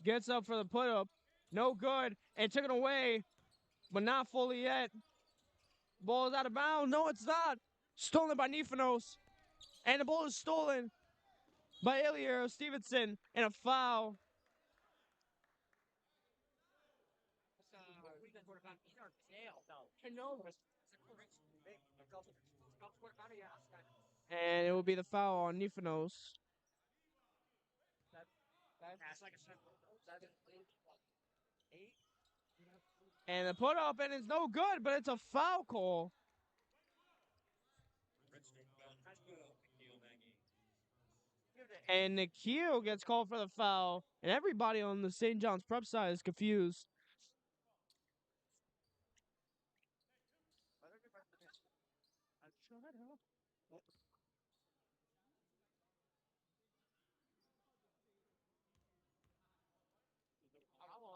A: gets up for the put-up. No good. And took it away. But not fully yet. Ball is out of bounds. No, it's not. Stolen by Nifanos. And the ball is stolen by Elier Stevenson. And a foul. And it will be the foul on Nifanos. And the put up, and it's no good, but it's a foul call. And Nikhil gets called for the foul, and everybody on the St. John's Prep side is confused.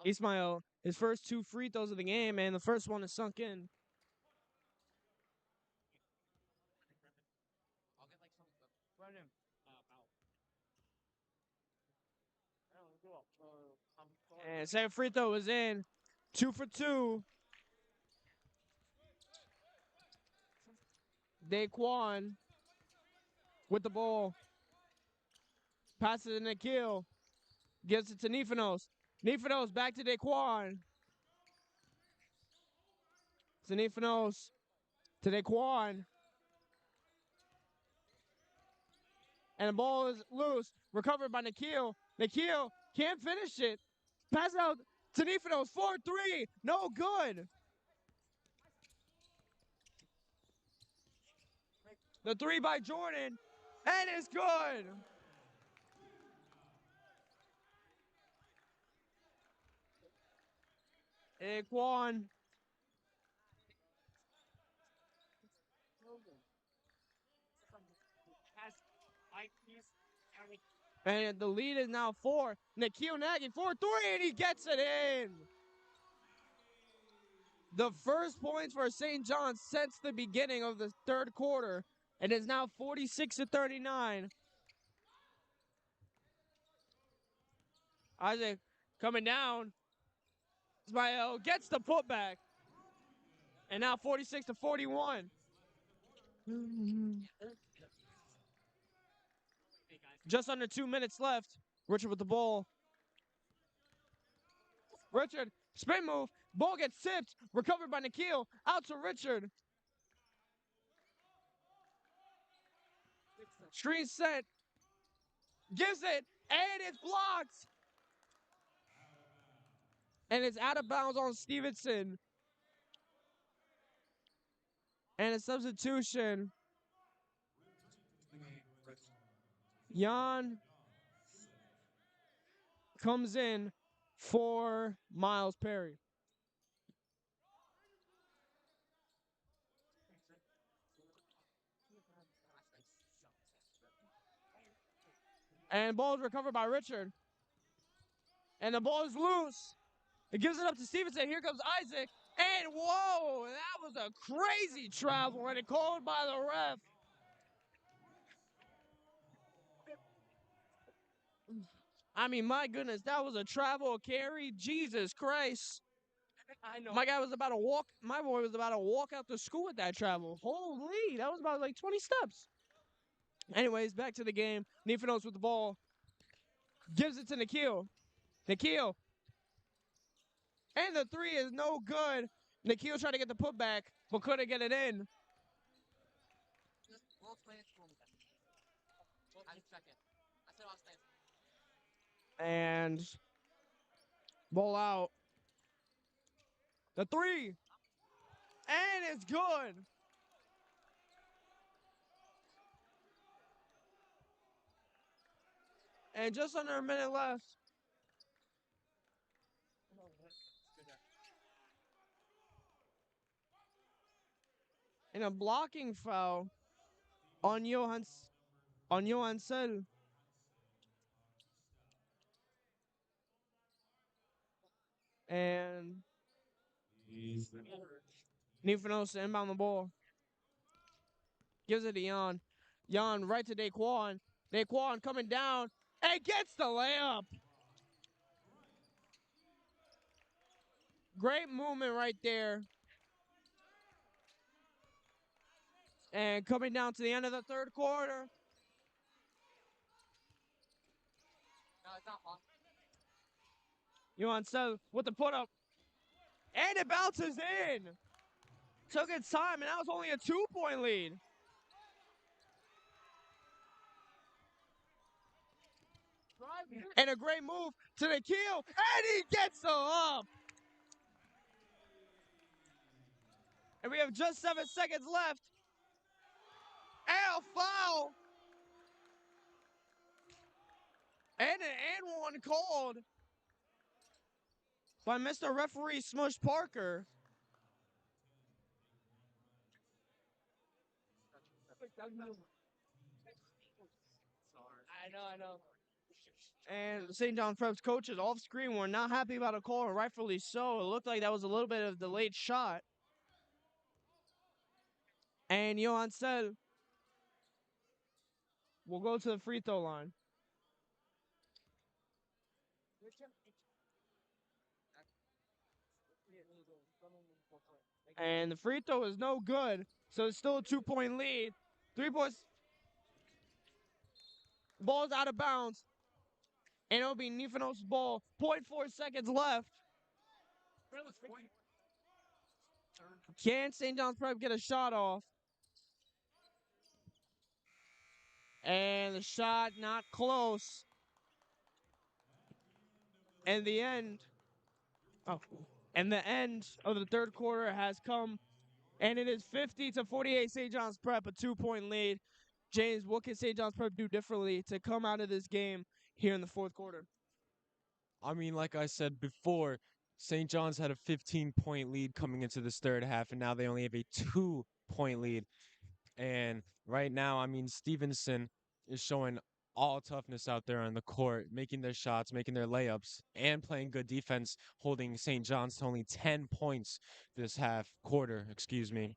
A: Ismail, his first 2 free throws of the game, and the first one is sunk in. And second free throw was in. 2 for 2. Daquan with the ball. Passes it to Nikhil. Gives it to Nifanos. Nifanos back to Daquan. To Nifanos. To Daquan. And the ball is loose. Recovered by Nikhil. Nikhil can't finish it. Pass it out to Nifanos. 4-3. No good. The 3 by Jordan. And it's good. Daquan. And the lead is now 4. Nikhil Nagy 4-3, and he gets it in. The first points for St. John's since the beginning of the third quarter, and is now 46-39. Isaac coming down. Ismail gets the putback, and now 46-41. Just under 2 minutes left. Richard with the ball. Richard, spin move. Ball gets tipped. Recovered by Nikhil. Out to Richard. Screen set. Gives it. And it's blocked. And it's out of bounds on Stevenson. And a substitution. Jan comes in for Miles Perry. And ball is recovered by Richard. And the ball is loose. It gives it up to Stevenson. Here comes Isaac. And whoa, that was a crazy travel, and it called by the ref. I mean, my goodness, that was a travel carry. Jesus Christ. I know. My guy was about to walk. My boy was about to walk out to school with that travel. Holy, that was about like 20 steps. Anyways, back to the game. Nifanos with the ball. Gives it to Nikhil. Nikhil. And the 3 is no good. Nikhil tried to get the putback, but couldn't get it in. And ball out. The 3. And it's good. And just under a minute left. And a blocking foul on Johansson. And Nifanos to inbound the ball. Gives it to Jan. Jan right to Daquan. Daquan coming down and gets the layup. Great movement right there. And coming down to the end of the third quarter. Johansson with the put up. And it bounces in. Took its time, and that was only a 2-point lead. And a great move to the keel. And he gets the up. And we have just 7 seconds left. And a foul. And an and one called by Mr. Referee Smush Parker. I know. And St. John Prep's coaches off screen were not happy about a call, and rightfully so. It looked like that was a little bit of a delayed shot. And Johan said, we'll go to the free throw line. And the free throw is no good, so it's still a 2-point lead. 3 points. Ball's out of bounds. And it'll be Nifanos' ball. 0.4 seconds left. Can St. John's Prep get a shot off? And the shot not close. And the end. Oh. And the end of the third quarter has come. And it is 50-48 St. John's Prep, a 2-point lead. James, what can St. John's Prep do differently to come out of this game here in the fourth quarter?
C: I mean, like I said before, St. John's had a 15-point lead coming into this third half, and now they only have a 2-point lead. And right now, I mean, Stevenson is showing all toughness out there on the court, making their shots, making their layups, and playing good defense, holding St. John's to only 10 points this half quarter, excuse me.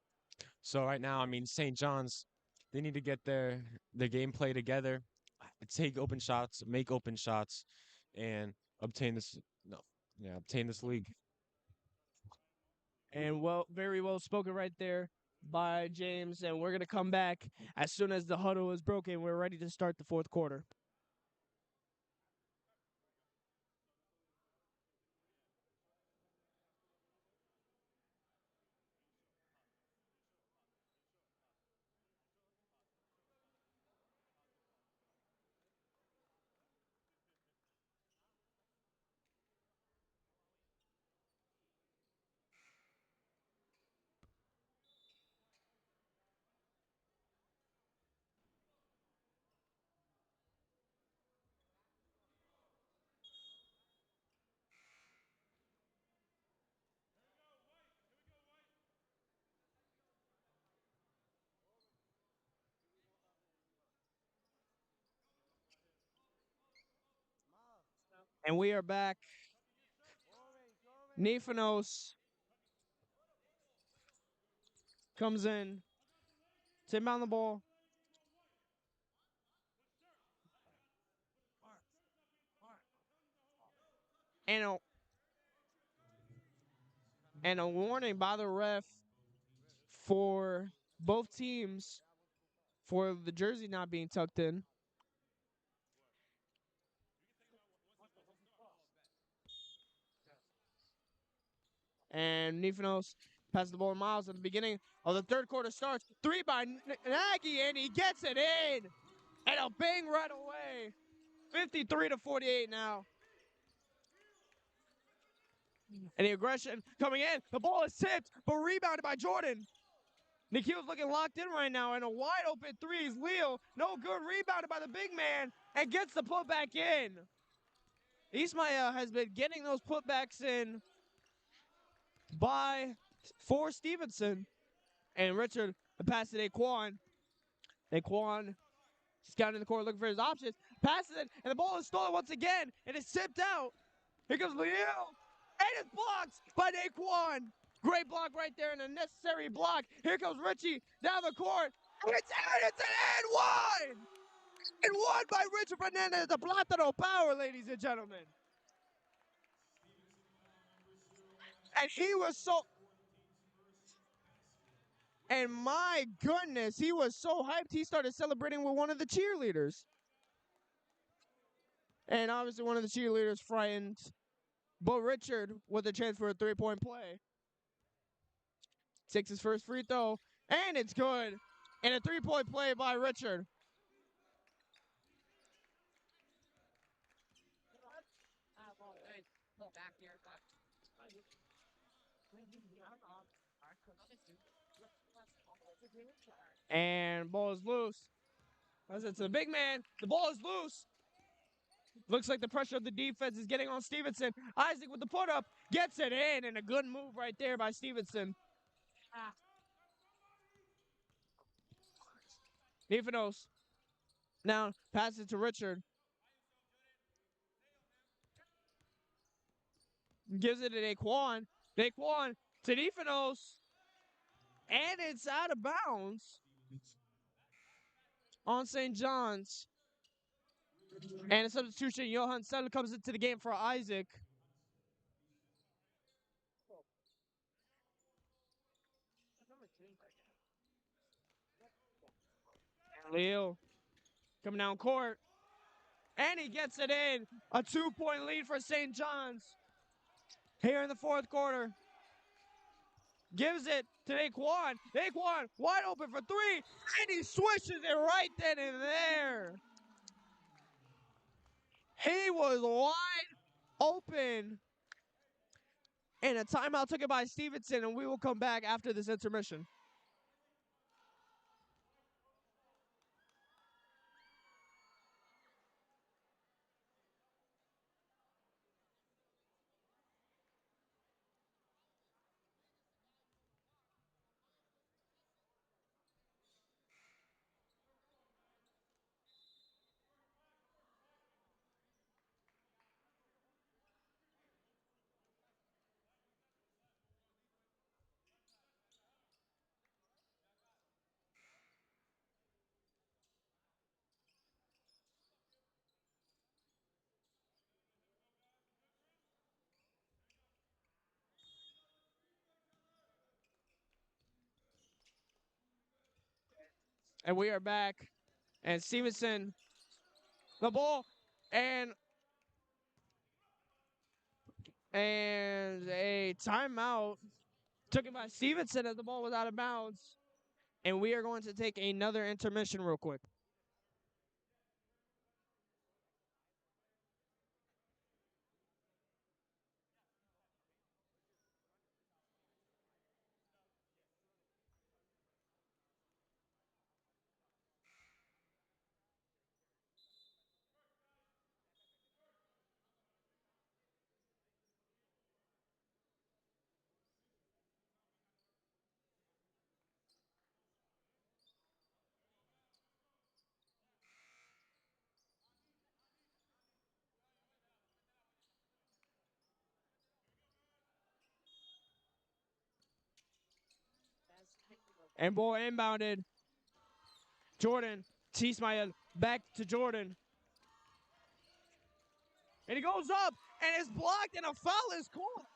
C: So right now, I mean, St. John's, they need to get their gameplay together, take open shots, make open shots, and obtain this no, yeah, obtain this league.
A: And very well spoken right there by James. And we're going to come back as soon as the huddle is broken. We're ready to start the fourth quarter. And we are back. Nifanos comes in to inbound the ball. And a warning by the ref for both teams for the jersey not being tucked in. And Nifanos passes the ball to Miles at the beginning of the third quarter starts. 3 by Nagy, and he gets it in. And a bang right away. 53-48 now. And the aggression coming in. The ball is tipped, but rebounded by Jordan. Nikhil's looking locked in right now, and a wide open three is Leo. No good, rebounded by the big man, and gets the putback in. Ismail has been getting those putbacks in for Stevenson. And Richard passes it to Daquan. Daquan scouting the court looking for his options. Passes it, and the ball is stolen once again, and it's tipped out. Here comes Leo, and it's blocked by Daquan. Great block right there, and a necessary block. Here comes Richie down the court. And it's an and one! And one by Richard Fernandez, the Plátano power, ladies and gentlemen. And he was so... And my goodness, he was so hyped, he started celebrating with one of the cheerleaders. And obviously one of the cheerleaders frightened But Richard with a chance for a three-point play. Takes his first free throw, and it's good. And a three-point play by Richard. And ball is loose. As it's a big man. The ball is loose. Looks like the pressure of the defense is getting on Stevenson. Isaac with the put up. Gets it in. And a good move right there by Stevenson. Nifanos. Now passes it to Richard. Gives it to Daquan. Daquan to Nifanos. And it's out of bounds on St. John's. And a substitution, Johan Settle comes into the game for Isaac. Leo coming down court. And he gets it in. A 2-point lead for St. John's. Here in the fourth quarter. Gives it to Daquan. Daquan wide open for three. And he swishes it right then and there. He was wide open. And a timeout taken by Stevenson. And we will come back after this intermission. And we are back. And Stevenson, the ball, and a timeout taken by Stevenson as the ball was out of bounds. And we are going to take another intermission real quick. And ball inbounded. Jordan, T-Smile back to Jordan. And he goes up and it's blocked and a foul is called.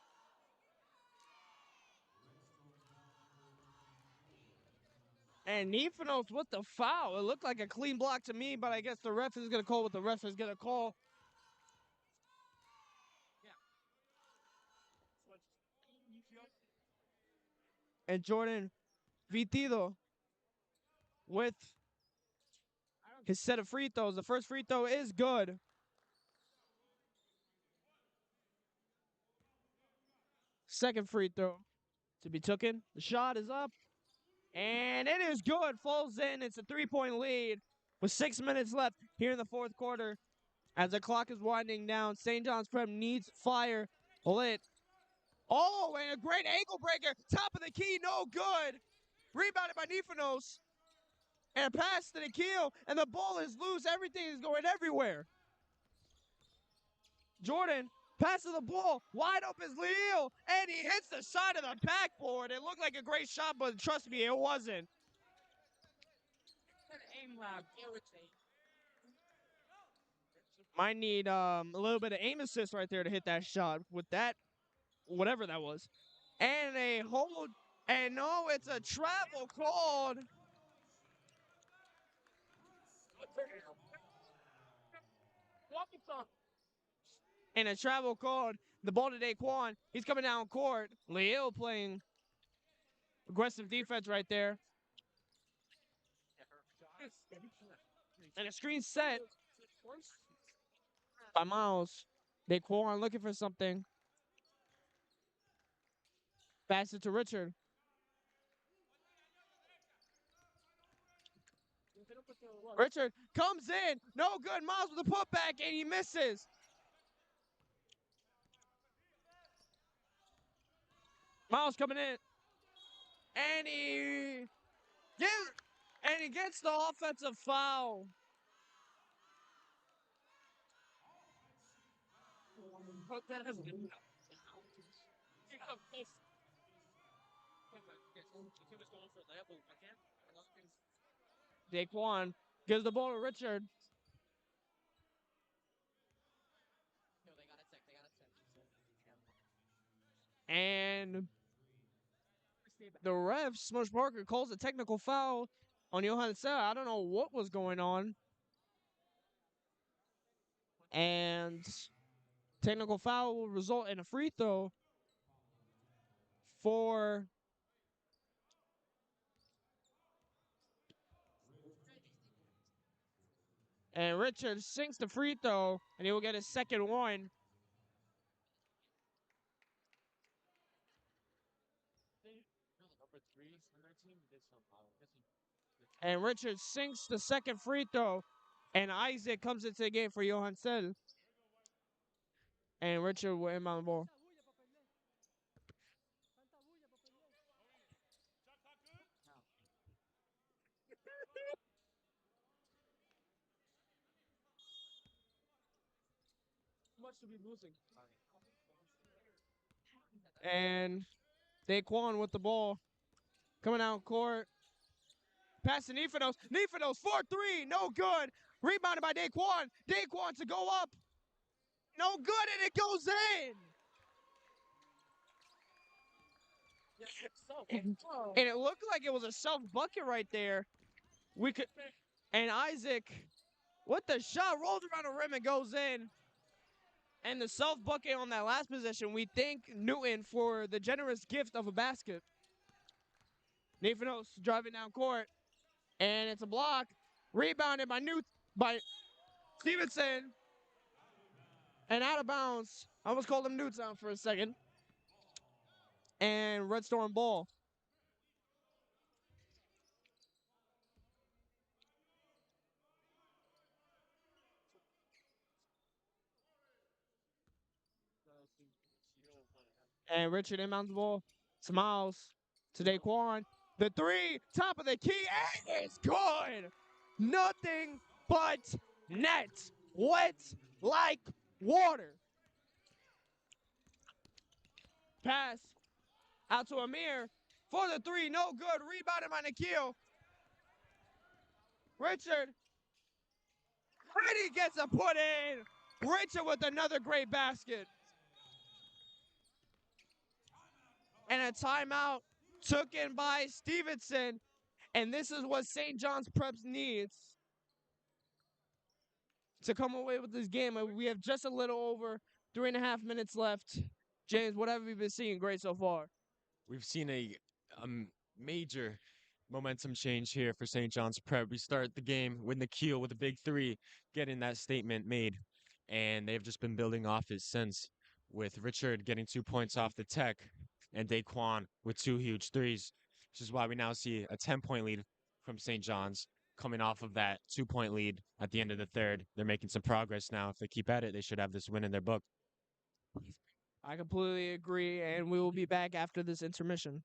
A: And Nifanos with the foul. It looked like a clean block to me, but I guess the ref is going to call what the ref is going to call. And Jordan Vitido with his set of free throws. The first free throw is good. Second free throw to be taken. The shot is up. And it is good. Falls in. It's a 3-point lead with 6 minutes left here in the fourth quarter. As the clock is winding down, St. John's Prep needs fire lit. Oh, and a great ankle breaker. Top of the key, no good. Rebounded by Nifanos. And a pass to the keel, and the ball is loose. Everything is going everywhere. Jordan passes the ball. Wide open is Leo, and he hits the side of the backboard. It looked like a great shot, but trust me, it wasn't. Might need a little bit of aim assist right there to hit that shot with that, whatever that was. And a hold, and no, it's a travel called. And a travel called. The ball to Daquan. He's coming down court. Leo playing aggressive defense right there. And a screen set by Miles. Daquan looking for something. Pass it to Richard. Richard comes in. No good. Miles with the putback, and he misses. Miles coming in. And he gets the offensive foul. Daquan gives the ball to Richard. And the ref, Smush Parker, calls a technical foul on Johan Sarah. I don't know what was going on. And technical foul will result in a free throw for and Richard sinks the free throw, and he will get his second one. And Richard sinks the second free throw, and Isaac comes into the game for Johan Sell. And Richard will inbound the ball. Much to be losing. And Daquan with the ball. Coming out court. Pass to Nifanos. Nifanos 4-3. No good. Rebounded by Daquan. Daquan to go up. No good, and it goes in. And it looked like it was a self bucket right there. And Isaac, with the shot, rolls around the rim and goes in. And the self bucket on that last possession, we thank Newton for the generous gift of a basket. Nifanos driving down court, and it's a block. Rebounded by Stevenson, and out of bounds. I almost called him Newtown for a second. And Red Storm ball. And Richard inbounds the ball. Smiles to Daquan. The three, top of the key, and it's good. Nothing but net. Wet like water. Pass out to Amir for the three. No good. Rebounded by Nikhil. Richard. And he gets a put in. Richard with another great basket. And a timeout taken by Stevenson. And this is what St. John's Preps needs to come away with this game. And we have just a little over 3.5 minutes left. James, what have we been seeing great so far?
C: We've seen a major momentum change here for St. John's Prep. We start the game with Nikhil with a big three, getting that statement made. And they've just been building off it since, with Richard getting 2 points off the tech and Daquan with 2 huge threes, which is why we now see a 10-point lead from St. John's coming off of that 2-point lead at the end of the third. They're making some progress now. If they keep at it, they should have this win in their book.
A: I completely agree, and we will be back after this intermission.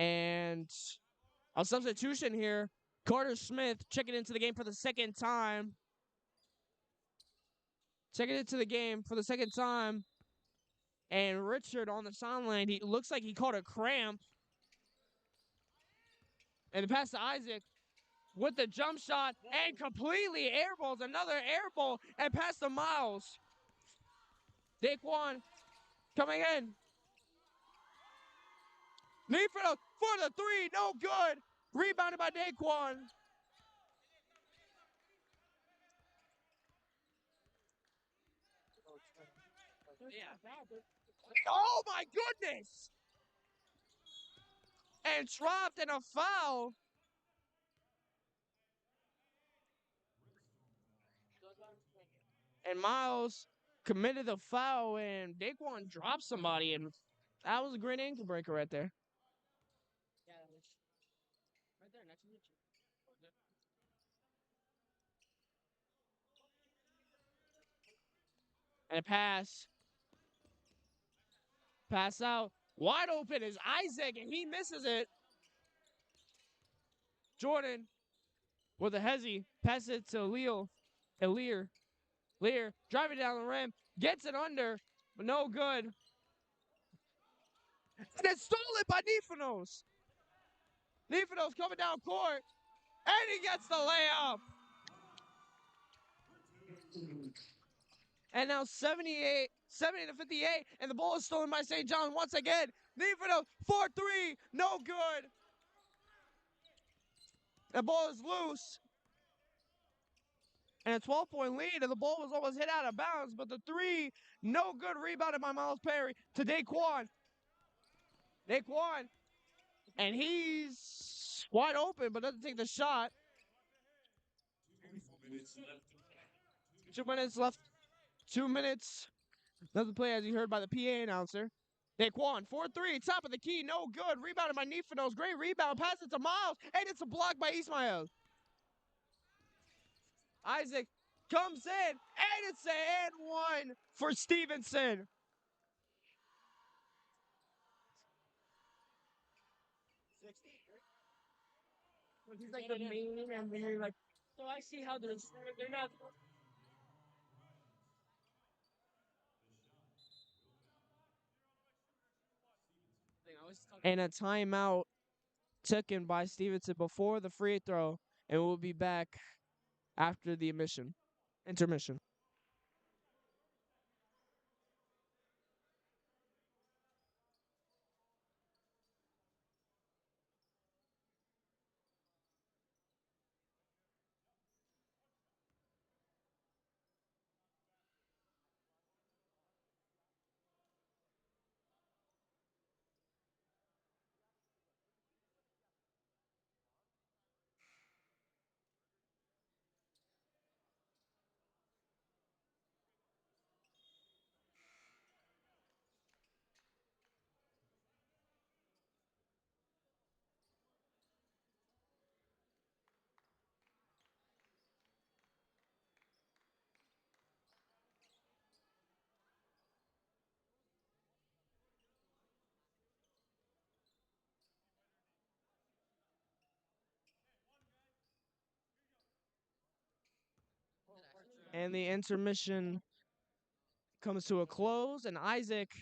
A: And a substitution here. Carter Smith checking into the game for the second time. Checking into the game for the second time. And Richard on the sideline, he looks like he caught a cramp. And the pass to Isaac with the jump shot and completely airballs. Another airball and pass to Miles. Daquan coming in. Need for the three, no good. Rebounded by Daquan. Oh my goodness! And dropped in a foul. And Miles committed the foul, and Daquan dropped somebody, and that was a great ankle breaker right there. And a pass out, wide open is Isaac, and he misses it. Jordan with a hezzy, pass it to Lear driving down the rim, gets it under, but no good. And it's stolen by Nifanos. Nifanos coming down court, and he gets the layup. And now 70 to 58, and the ball is stolen by St. John once again. Nifanos 4-3, no good. The ball is loose. And a 12-point lead, and the ball was almost hit out of bounds, but the three, no good, rebounded by Miles Perry to Daquan. And he's wide open, but doesn't take the shot. 2 minutes left. 2 minutes. Another play, as you heard by the PA announcer. Daquan, 4-3, top of the key, no good. Rebounded by Nifanos. Great rebound. Pass it to Miles, and it's a block by Ismail. Isaac comes in, and it's an and one for Stevenson. He's like the main, and they're like, so I see how they're not. And a timeout taken by Stevenson before the free throw, and we'll be back after the intermission. And the intermission comes to a close, and Isaac,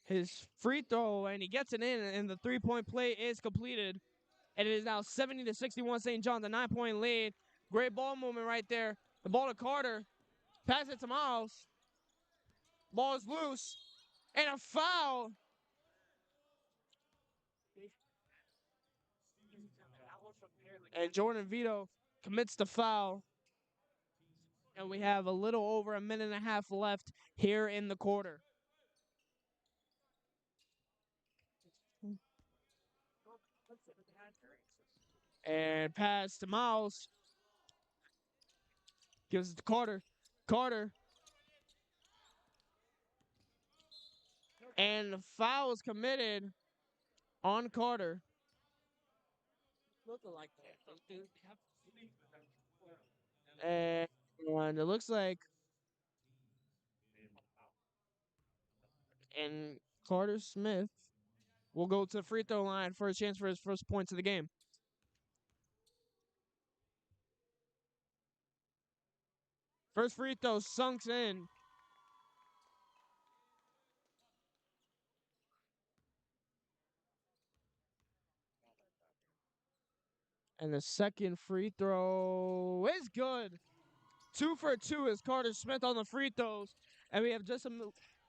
A: his free throw, and he gets it in, and the 3-point play is completed. And it is now 70 to 61, St. John's, a 9-point lead. Great ball movement right there. The ball to Carter. Pass it to Miles. Ball is loose. And a foul. And Jordan Vito commits the foul. And we have a little over a minute and a half left here in the quarter. And pass to Miles. Gives it to Carter. Carter. And the foul is committed on Carter. And it looks like and Carter Smith will go to the free throw line for a chance for his first points of the game. First free throw sunks in. And the second free throw is good. 2 for 2 is Carter Smith on the free throws. And we have just a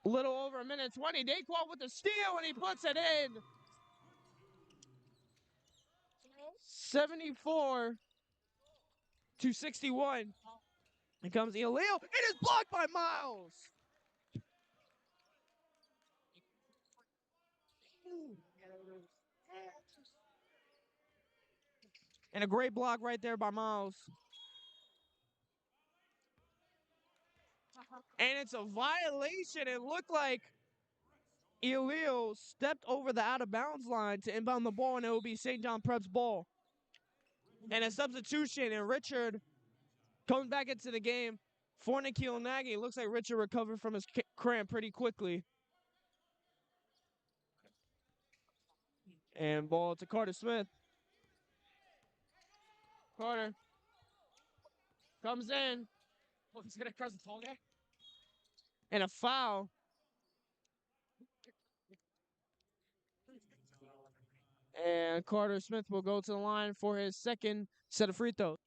A: little over a minute 20. Daquan with the steal, and he puts it in. 74 to 61. Here comes Elio. It is blocked by Miles. And a great block right there by Miles. And it's a violation. It looked like Elio stepped over the out of bounds line to inbound the ball, and it will be St. John Prep's ball. And a substitution, and Richard comes back into the game for Nikhil Nagy. It looks like Richard recovered from his cramp pretty quickly. And ball to Carter Smith. Carter comes in. Oh, he's gonna cross the tall guy. And a foul. And Carter Smith will go to the line for his second set of free throws.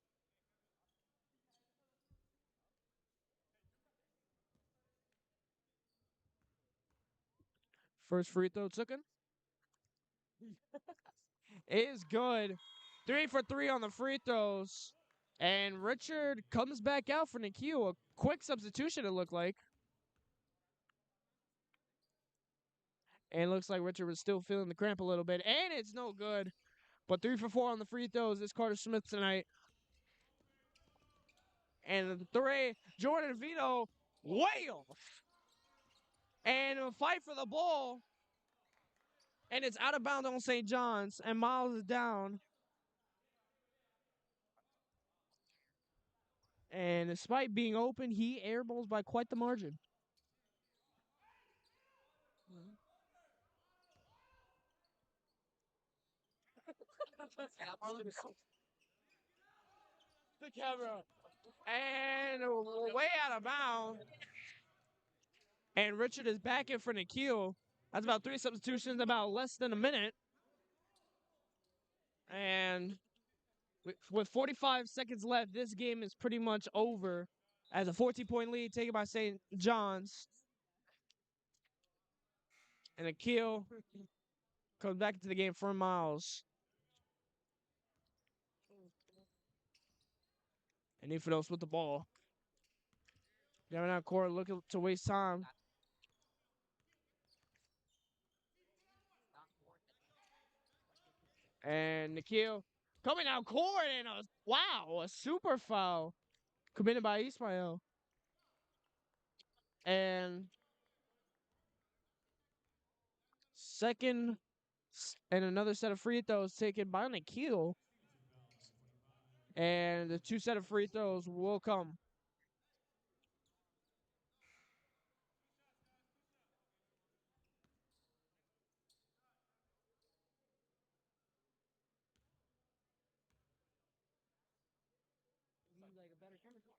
A: First free throw taken. Is good. 3 for 3 on the free throws. And Richard comes back out for Nikhil. A quick substitution, it looked like. And it looks like Richard was still feeling the cramp a little bit. And it's no good. But 3 for 4 on the free throws is Carter Smith tonight. And the 3, Jordan Vito way off. And a fight for the ball. And it's out of bounds on St. John's. And Miles is down. And despite being open, he airballs by quite the margin. The camera. And way out of bounds. And Richard is back in for Nikhil. That's about 3 substitutions, about less than a minute. And with 45 seconds left, this game is pretty much over as a 14-point lead taken by St. John's. And Nikhil comes back into the game for Miles. And Ifados with the ball. Down out court, looking to waste time. And Nikhil coming out court, and a super foul committed by Ismail. And second and another set of free throws taken by Nikhil. And the 2 set of free throws will come.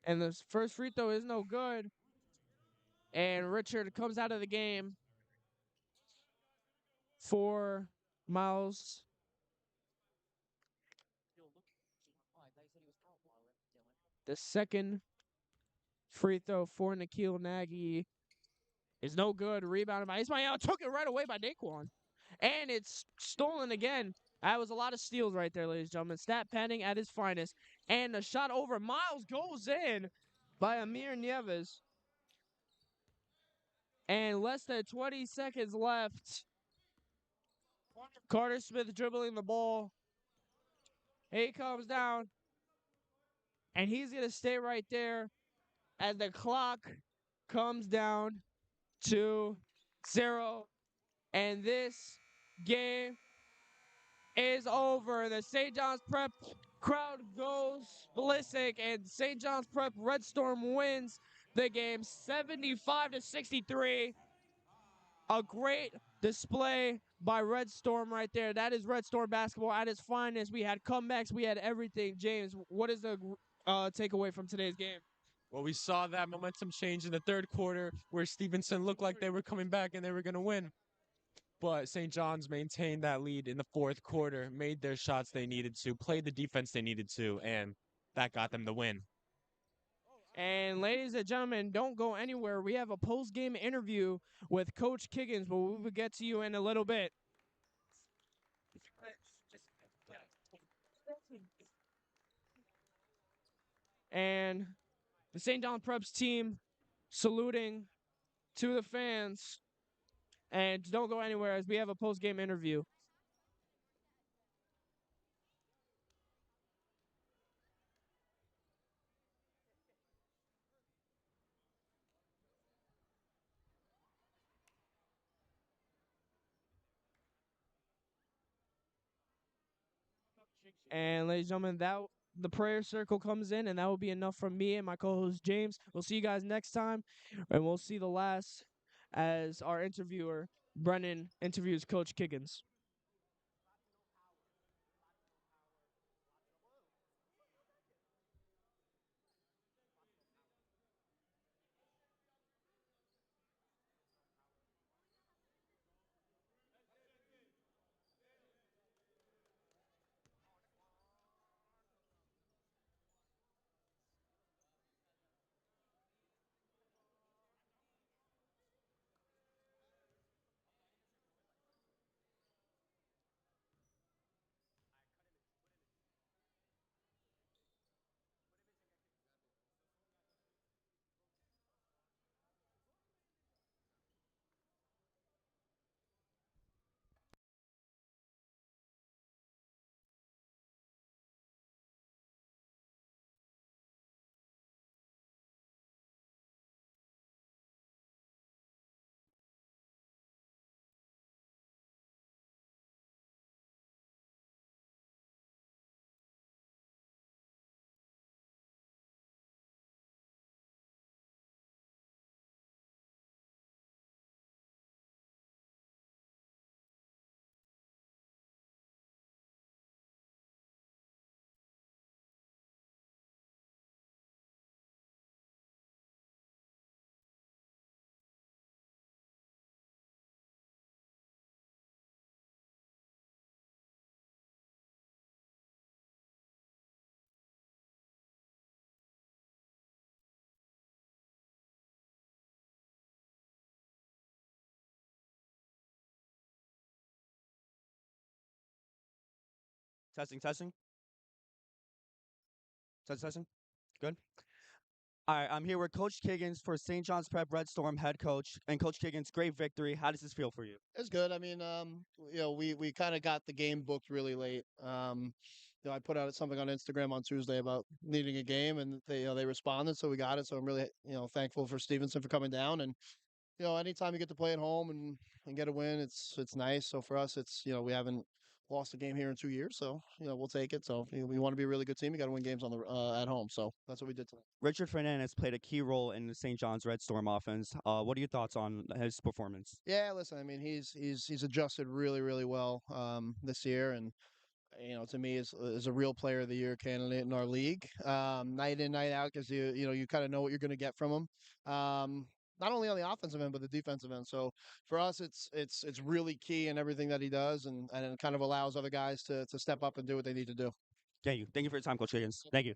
A: And the first free throw is no good. And Richard comes out of the game for Miles. The second free throw for Nikhil Nagy is no good. Rebounded by Ismail. Took it right away by Daquan. And it's stolen again. That was a lot of steals right there, ladies and gentlemen. Stat padding at its finest. And the shot over Miles goes in by Amir Nieves. And less than 20 seconds left. Carter Smith dribbling the ball. He comes down. And he's going to stay right there as the clock comes down to 0. And this game is over. The St. John's Prep crowd goes ballistic, and St. John's Prep Red Storm wins the game 75-63. A great display by Red Storm right there. That is Red Storm basketball at its finest. We had comebacks, we had everything. James, what is the takeaway from today's game?
C: Well, we saw that momentum change in the third quarter where Stevenson looked like they were coming back and they were going to win. But St. John's maintained that lead in the fourth quarter, made their shots they needed to, played the defense they needed to, and that got them the win.
A: And ladies and gentlemen, don't go anywhere. We have a post-game interview with Coach Kiggins, but we will get to you in a little bit. And the St. John Preps team saluting to the fans And don't go anywhere as we have a post game interview. And ladies and gentlemen, that the prayer circle comes in, and that will be enough from me and my co-host James. We'll see you guys next time, and we'll see the last as our interviewer Brennan interviews Coach Kiggins.
D: Testing, testing, testing. Good. All right, I'm here with Coach Kiggins for St. John's Prep Red Storm head coach. And Coach Kiggins, great victory. How does this feel for you?
E: It's good. I mean, we kind of got the game booked really late. I put out something on Instagram on Tuesday about needing a game, and they responded, so we got it. So I'm really thankful for Stevenson for coming down, and anytime you get to play at home and get a win, it's nice. So for us, it's we haven't lost a game here in 2 years, so we'll take it. So we want to be a really good team. You got to win games on the at home. So that's what we did tonight.
D: Richard Fernandez played a key role in the St. John's Red Storm offense. What are your thoughts on his performance?
E: Yeah, listen, I mean, he's adjusted really well this year, and to me is a real player of the year candidate in our league, night in, night out, because you kind of know what you're going to get from him. Not only on the offensive end, but the defensive end. So for us, it's really key in everything that he does, and it kind of allows other guys to step up and do what they need to do.
D: Thank you. Thank you for your time, Coach Kiggins. Thank you.